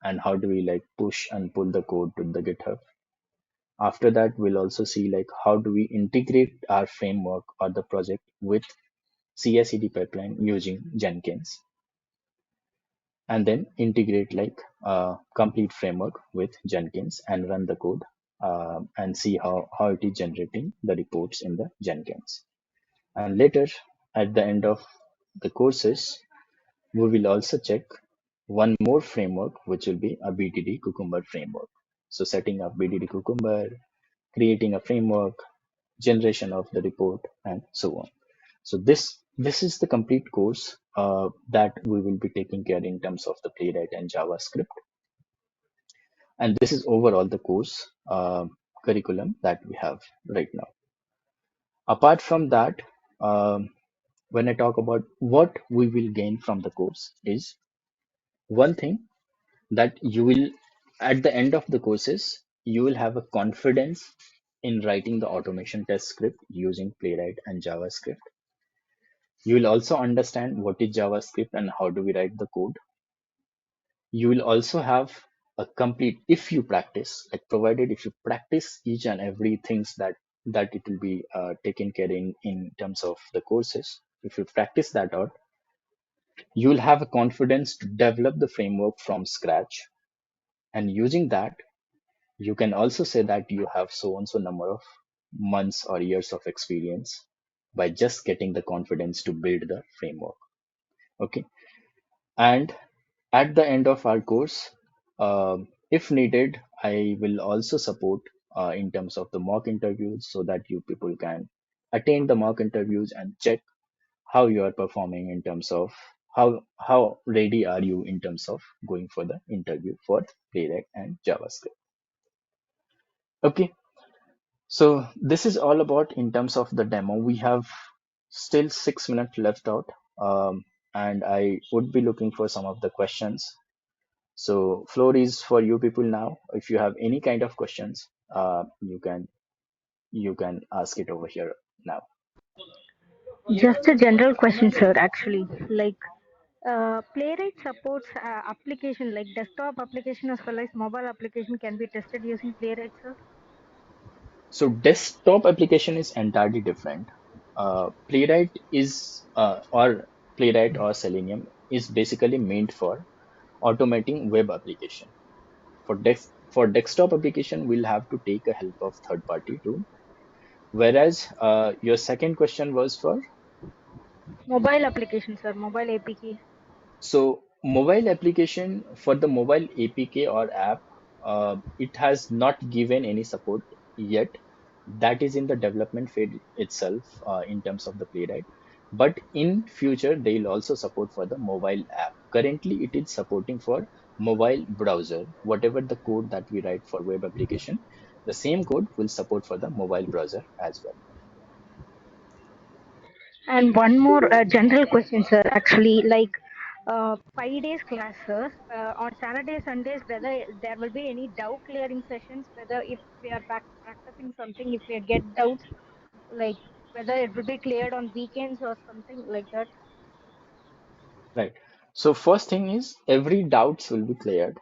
and how do we like push and pull the code to the GitHub? After that, we'll also see like how do we integrate our framework or the project with CI/CD pipeline using Jenkins, and then integrate like complete framework with Jenkins and run the code and see how it is generating the reports in the Jenkins. And later at the end of the courses, we will also check one more framework, which will be a BTD Cucumber framework. So setting up BDD Cucumber, creating a framework, generation of the report, and so on. So this is the complete course that we will be taking care in terms of the Playwright and JavaScript, and this is overall the course curriculum that we have right now. Apart from that, um, when I talk about what we will gain from the course is one thing that you will at the end of the courses you will have a confidence in writing the automation test script using Playwright and JavaScript. You will also understand what is JavaScript and how do we write the code. You will also have a complete, if you practice, like provided if you practice each and every things that it will be taken care in terms of the courses. If you practice that out, you will have a confidence to develop the framework from scratch, and using that you can also say that you have so and so number of months or years of experience by just getting the confidence to build the framework. Okay. And at the end of our course, if needed, I will also support in terms of the mock interviews so that you people can attend the mock interviews and check how you are performing in terms of how ready are you in terms of going for the interview for Playwright and JavaScript. Okay, so this is all about in terms of the demo. We have still 6 minutes left out, and I would be looking for some of the questions. So floor is for you people now. If you have any kind of questions, you can ask it over here now. Just a general question, sir. Actually, like Playwright supports application like desktop application as well as mobile application can be tested using Playwright, sir. So desktop application is entirely different. Playwright is or Playwright or Selenium is basically meant for automating web application. For desktop application, we'll have to take a help of third party tool. Whereas your second question was for. Mobile application, sir. Mobile APK. So mobile application for the mobile APK or app, it has not given any support yet. That is in the development phase itself in terms of the Playwright. But in future, they will also support for the mobile app. Currently, it is supporting for mobile browser. Whatever the code that we write for web application, the same code will support for the mobile browser as well. And one more general question, sir. Actually, like 5 days classes on Saturday, Sundays, whether there will be any doubt clearing sessions, whether if we are practicing something, if we get doubts, like whether it will be cleared on weekends or something like that. Right. So first thing is every doubts will be cleared.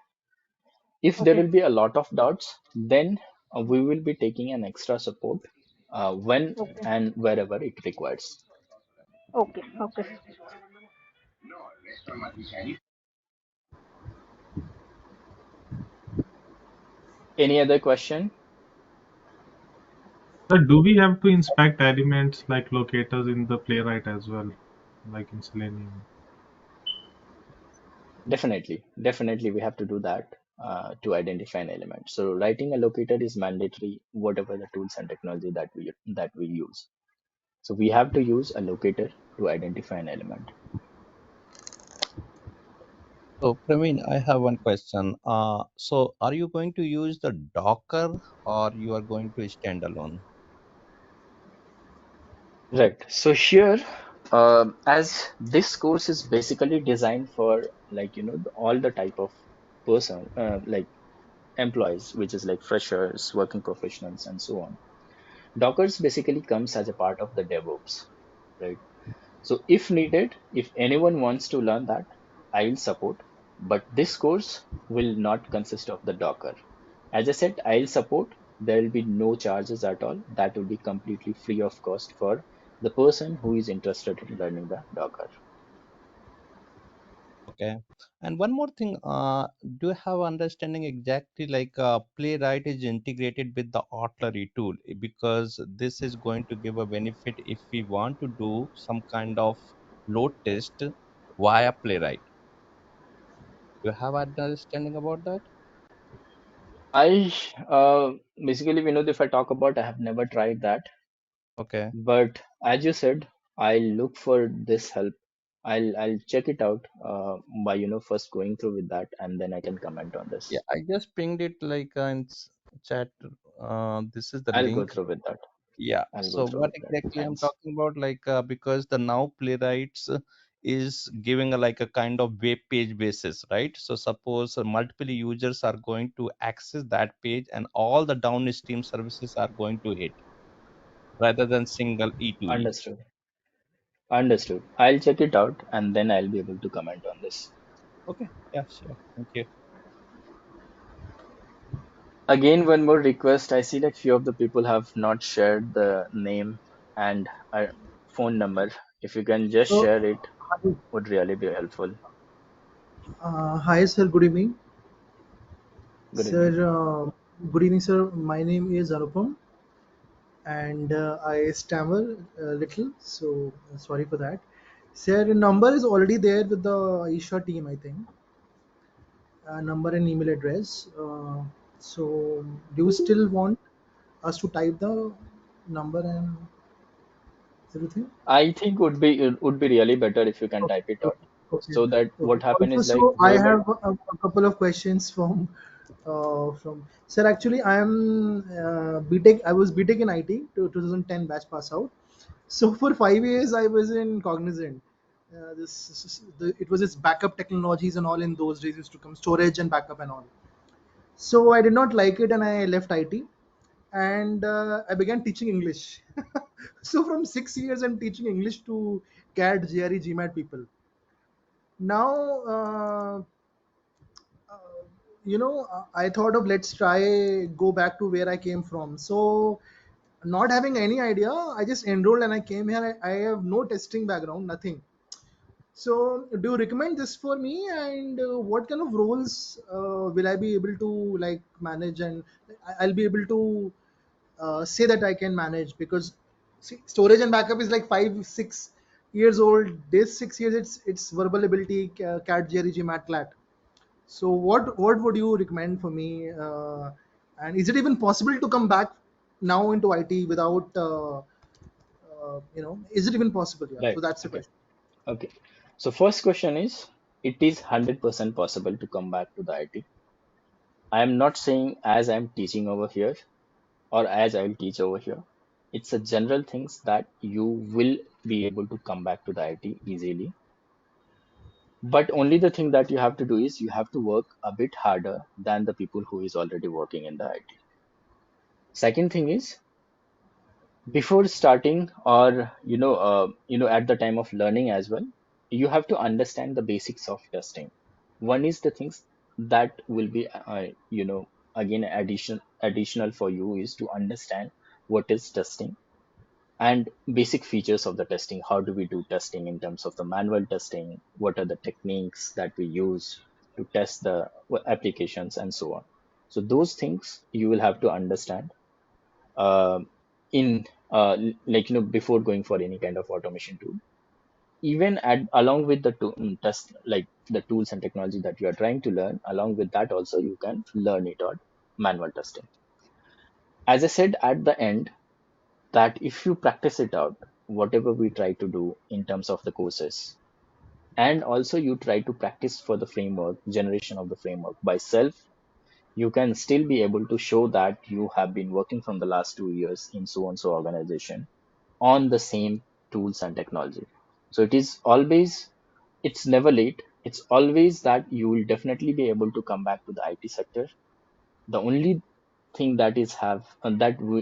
If there Okay. will be a lot of doubts, then we will be taking an extra support when Okay. and wherever it requires. Okay. Okay. Any other question? So do we have to inspect elements like locators in the Playwright as well, like in Selenium? Definitely, we have to do that to identify an element. So writing a locator is mandatory, whatever the tools and technology that we use. So we have to use a locator to identify an element. So, Praveen, I have one question. So, are you going to use the Docker or you are going to stand alone? Right. So here, as this course is basically designed for like all the type of person like employees, which is like freshers, working professionals, and so on. Dockers basically comes as a part of the DevOps, right? So if needed, if anyone wants to learn that, I will support. But this course will not consist of the Docker. As I said, I'll support. There will be no charges at all. That will be completely free of cost for the person who is interested in learning the Docker. Okay. And one more thing, do you have understanding exactly like Playwright is integrated with the artillery tool? Because this is going to give a benefit if we want to do some kind of load test via Playwright. Do you have understanding about that? I basically, Vinod, if I talk about, I have never tried that, Okay. but as you said, I'll look for this help. I'll check it out by first going through with that, and then I can comment on Yeah, this. I just pinged it like in chat. This is the I'll go link. through with that. Yeah. I'll go So through what with that. exactly I'm Thanks. talking about, like because the now playwrights is giving a like a kind of web page basis, right? So suppose multiple users are going to access that page, and all the downstream services are going to hit rather than single E2E. Understood. Understood. I'll check it out, and then I'll be able to comment on this. Okay. Yeah. Sure. Thank you. Again, one more request. I see that few of the people have not shared the name and phone number. If you can just So, share it, hi, would really be helpful. hi, sir. Good evening, Good sir. evening. Good evening, sir. My name is Anupam, and I stammer a little, so sorry for that. Sir, your number is already there with the Isha team, I think. Number and email address. So, do you still want us to type the number and everything? I think would be really better if you can Okay, type it out, okay, okay, so that okay. what happen Also, is like so I whoever. have a couple of questions from sir. Actually, I am BTech. I was BTech in IT, 2010 batch pass out. So for 5 years, I was in Cognizant. It was its backup technologies and all in those days used to come storage and backup and all. So I did not like it and I left IT and I began teaching English. So from 6 years, I'm teaching English to CAD, GRE, GMAT people. Now, I thought of let's try go back to where I came from. So, not having any idea, I just enrolled and I came here. I have no testing background, nothing. So, do you recommend this for me? And what kind of roles will I be able to like manage? And I'll be able to say that I can manage because see, storage and backup is like 5 6 years old. This 6 years, it's verbal ability, CAT, GREG, MATLAT. So what would you recommend for me? And is it even possible to come back now into IT without Is it even possible? Yeah. Right. So that's the Okay. question. Okay. So first question is, it is 100% possible to come back to the IT. I am not saying as I'm teaching over here or as I will teach over here. It's a general things that you will be able to come back to the IT easily. But only the thing that you have to do is you have to work a bit harder than the people who is already working in the IT. Second thing is, before starting or at the time of learning as well, you have to understand the basics of testing. One is the things that will be again additional for you is to understand what is testing and basic features of the testing. How do we do testing in terms of the manual testing? What are the techniques that we use to test the applications and so on? So those things you will have to understand uh, in before going for any kind of automation tool. Even along with the test, like the tools and technology that you are trying to learn, along with that also you can learn it on manual testing. As I said at the end, that if you practice it out, whatever we try to do in terms of the courses, and also you try to practice for the framework generation of the framework by self, you can still be able to show that you have been working from the last 2 years in so and so organization on the same tools and technology. So it is always, it's never late. It's always that you will definitely be able to come back to the IT sector. The only thing that is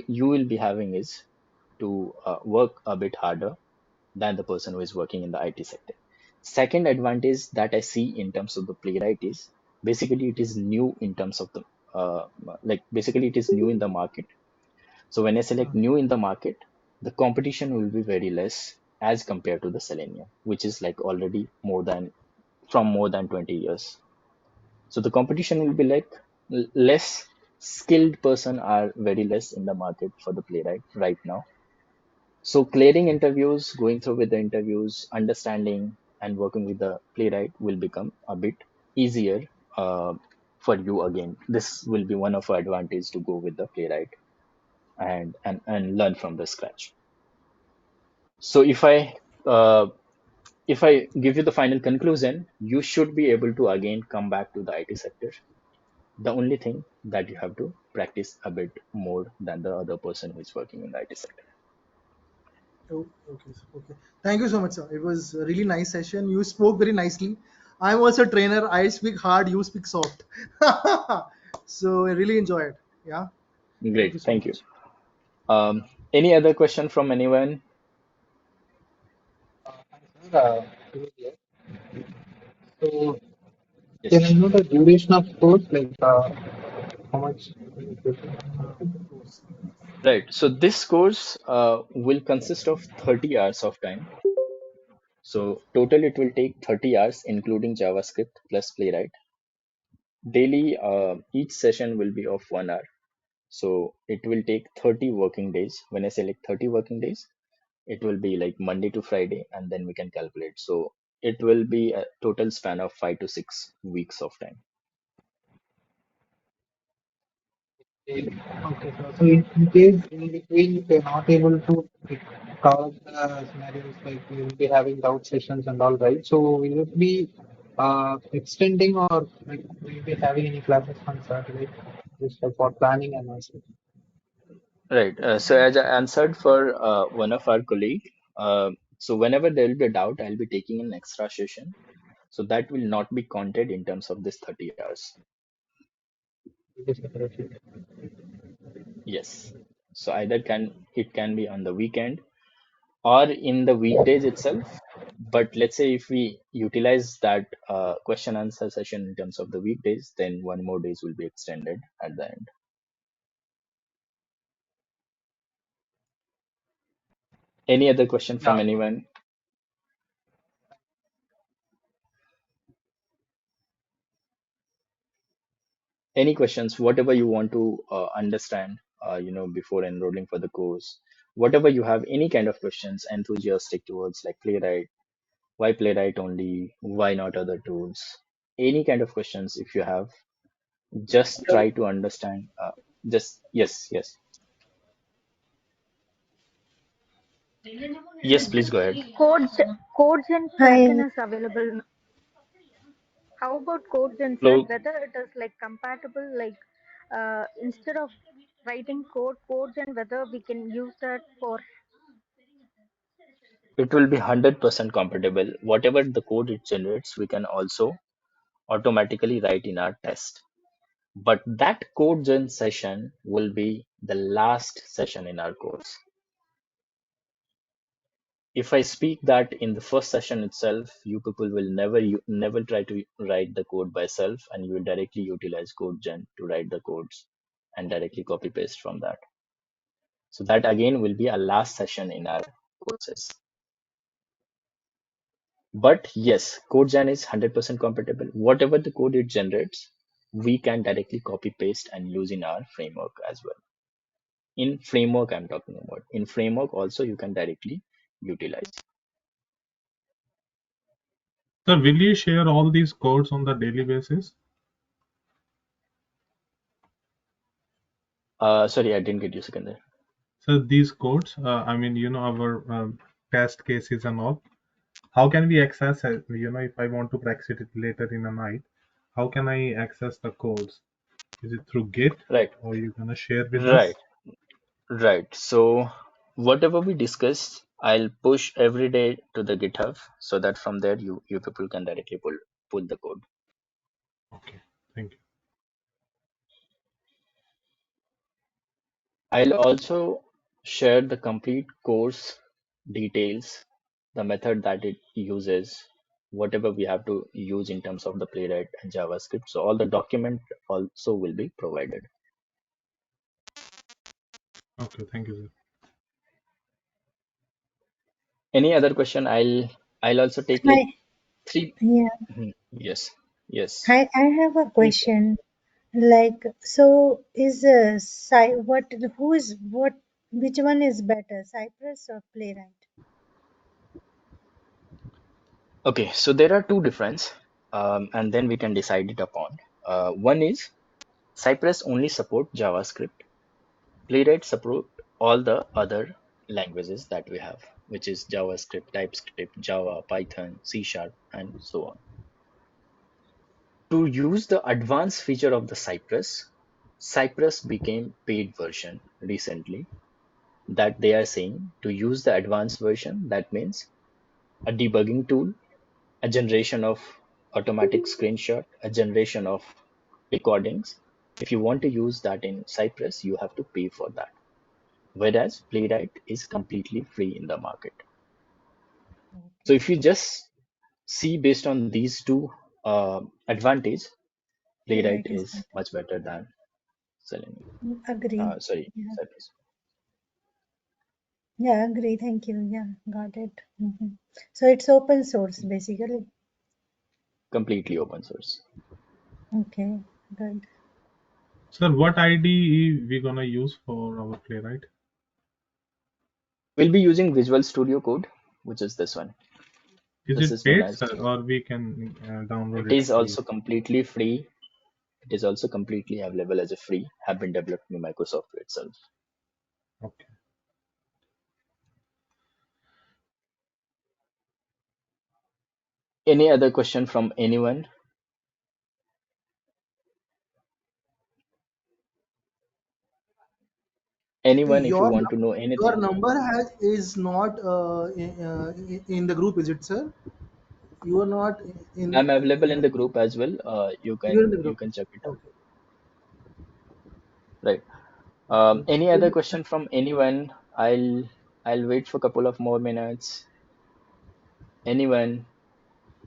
you will be having is to work a bit harder than the person who is working in the IT sector. Second advantage that I see in terms of the Playwright is basically it is new in terms of the basically it is new in the market. So when I select new in the market, the competition will be very less as compared to the Selenium, which is like already more than 20 years. So the competition will be like less skilled person are very less in the market for the Playwright right now. So clearing interviews, going through with the interviews, understanding and working with the Playwright will become a bit easier uh, for you again. This will be one of our advantage to go with the Playwright and learn from the scratch. So uh, if I give you the final conclusion, you should be able to again come back to the IT sector. The only thing that you have to practice a bit more than the other person who is working in the IT sector. Oh, okay, okay. Thank you so much, sir. It was a really nice session. You spoke very nicely. I'm also a trainer. I speak hard. You speak soft. So I really enjoy it. Yeah. Thank you Great, so thank you. much. Any other question from anyone? Uh, so can I Yes. know the duration of course, like how much? Right. So this course will consist of 30 hours of time. So total it will take 30 hours, including JavaScript plus Playwright. Daily, each session will be of 1 hour. So it will take 30 working days. When I say like 30 working days, it will be like Monday to Friday, and then we can calculate. So it will be a total span of 5 to 6 weeks of time. Okay, so in case in between if you're not able to like, cover the scenarios like we will be having doubt sessions and all, right? So will it be extending or like will you be having any classes on Saturday just like for planning and also? Right. So as I answered for one of our colleague, so whenever there will be a doubt, I'll be taking an extra session. So that will not be counted in terms of this 30 hours. Yes. So either it can be on the weekend or in the weekdays itself. But let's say if we utilize that question answer session in terms of the weekdays, then one more days will be extended at the end. Any other question from Yeah. anyone? Any questions, whatever you want to understand, before enrolling for the course, whatever you have, any kind of questions, enthusiastic towards like Playwright, why Playwright only, why not other tools, any kind of questions if you have, just try to understand. Just yes, yes, yes, please go ahead. Codes and Hi, plugin is available. How about codes and sir? Hello. Whether it is like compatible, like instead of writing codes and whether we can use that for. It will be 100% compatible. Whatever the code it generates, we can also automatically write in our test. But that code gen session will be the last session in our course. If I speak that in the first session itself, you people will never try to write the code by self, and you will directly utilize code gen to write the codes and directly copy paste from that. So that again will be a last session in our courses. But yes, CodeGen is 100% compatible. Whatever the code it generates, we can directly copy paste and use in our framework as well. In framework, I'm talking about. In framework also, you can directly utilize. Sir, will you share all these codes on the daily basis? Sorry, I didn't get you, Sikandar. So these codes, I mean, our test cases and all, how can we access it? If I want to practice it later in the night, how can I access the codes? Is it through Git Right, or you gonna share with right, us? right. So whatever we discussed, I'll push every day to the GitHub so that from there you people can directly pull the code. Okay, thank you. I'll also share the complete course details, the method that it uses, whatever we have to use in terms of the Playwright and JavaScript. So all the document also will be provided. Okay, thank you, sir. Any other question? I'll also take like hi, three. yeah. Mhm. Yes, yes. Hi, I have a Any question. Like, so is who is what? Which one is better, Cypress or Playwright? Okay, so there are two difference, and then we can decide it upon. One is Cypress only support JavaScript. Playwright support all the other languages that we have, which is JavaScript, TypeScript, Java, Python, C Sharp, and so on. To use the advanced feature of the Cypress became paid version recently, that they are saying to use the advanced version. That means a debugging tool, a generation of automatic screenshot, a generation of recordings. If you want to use that in Cypress, you have to pay for that. Whereas Playwright is completely free in the market. So Okay. if you just see based on these two advantage, Playwright Playwright is is better. much better than Selenium. Agree. Sorry, Yeah. Cypress. Yeah, agree. Thank you. Yeah, got it. So it's open source basically. Completely open source. Okay, good. Sir, what IDE we gonna use for our Playwright? We'll be using Visual Studio Code, which is this one. Is This it is known paid, as. sir, or we can download It it is free? also completely free. It is also completely available as a free. Have been developed by Microsoft itself. Okay. Any other question from anyone? Anyone, if you Your want to know your anything, number has is not in the group, is it, sir? You are not in. I'm available in Yeah, the group as well. you're in the You group. can check it out. Okay. Right. Okay. Any other question from anyone? I'll wait for a couple of more minutes. Anyone?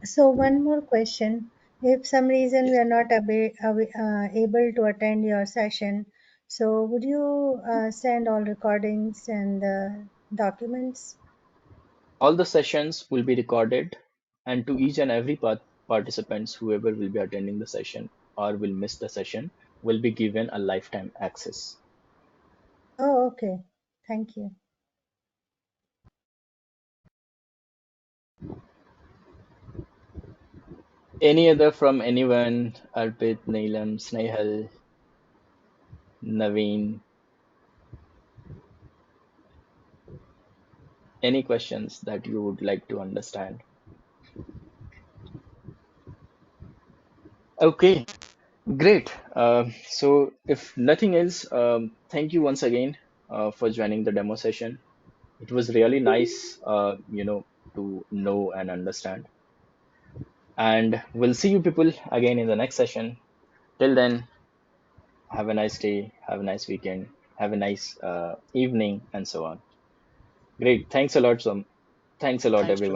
So one more question. If some reason we Yes. are not able to attend your session, so would you send all recordings and documents? All the sessions will be recorded, and to each and every participants, whoever will be attending the session or will miss the session, will be given a lifetime access. Oh, okay. Thank you. Any other from anyone? Arpit, Neelam, Snehal, Naveen? Any questions that you would like to understand? Okay, great. So if nothing else, thank you once again for joining the demo session. It was really nice, to know and understand. And we'll see you people again in the next session. Till then, have a nice day, have a nice weekend, have a nice evening, and so on. Great. Thanks a lot, thanks a lot, Thanks to everyone.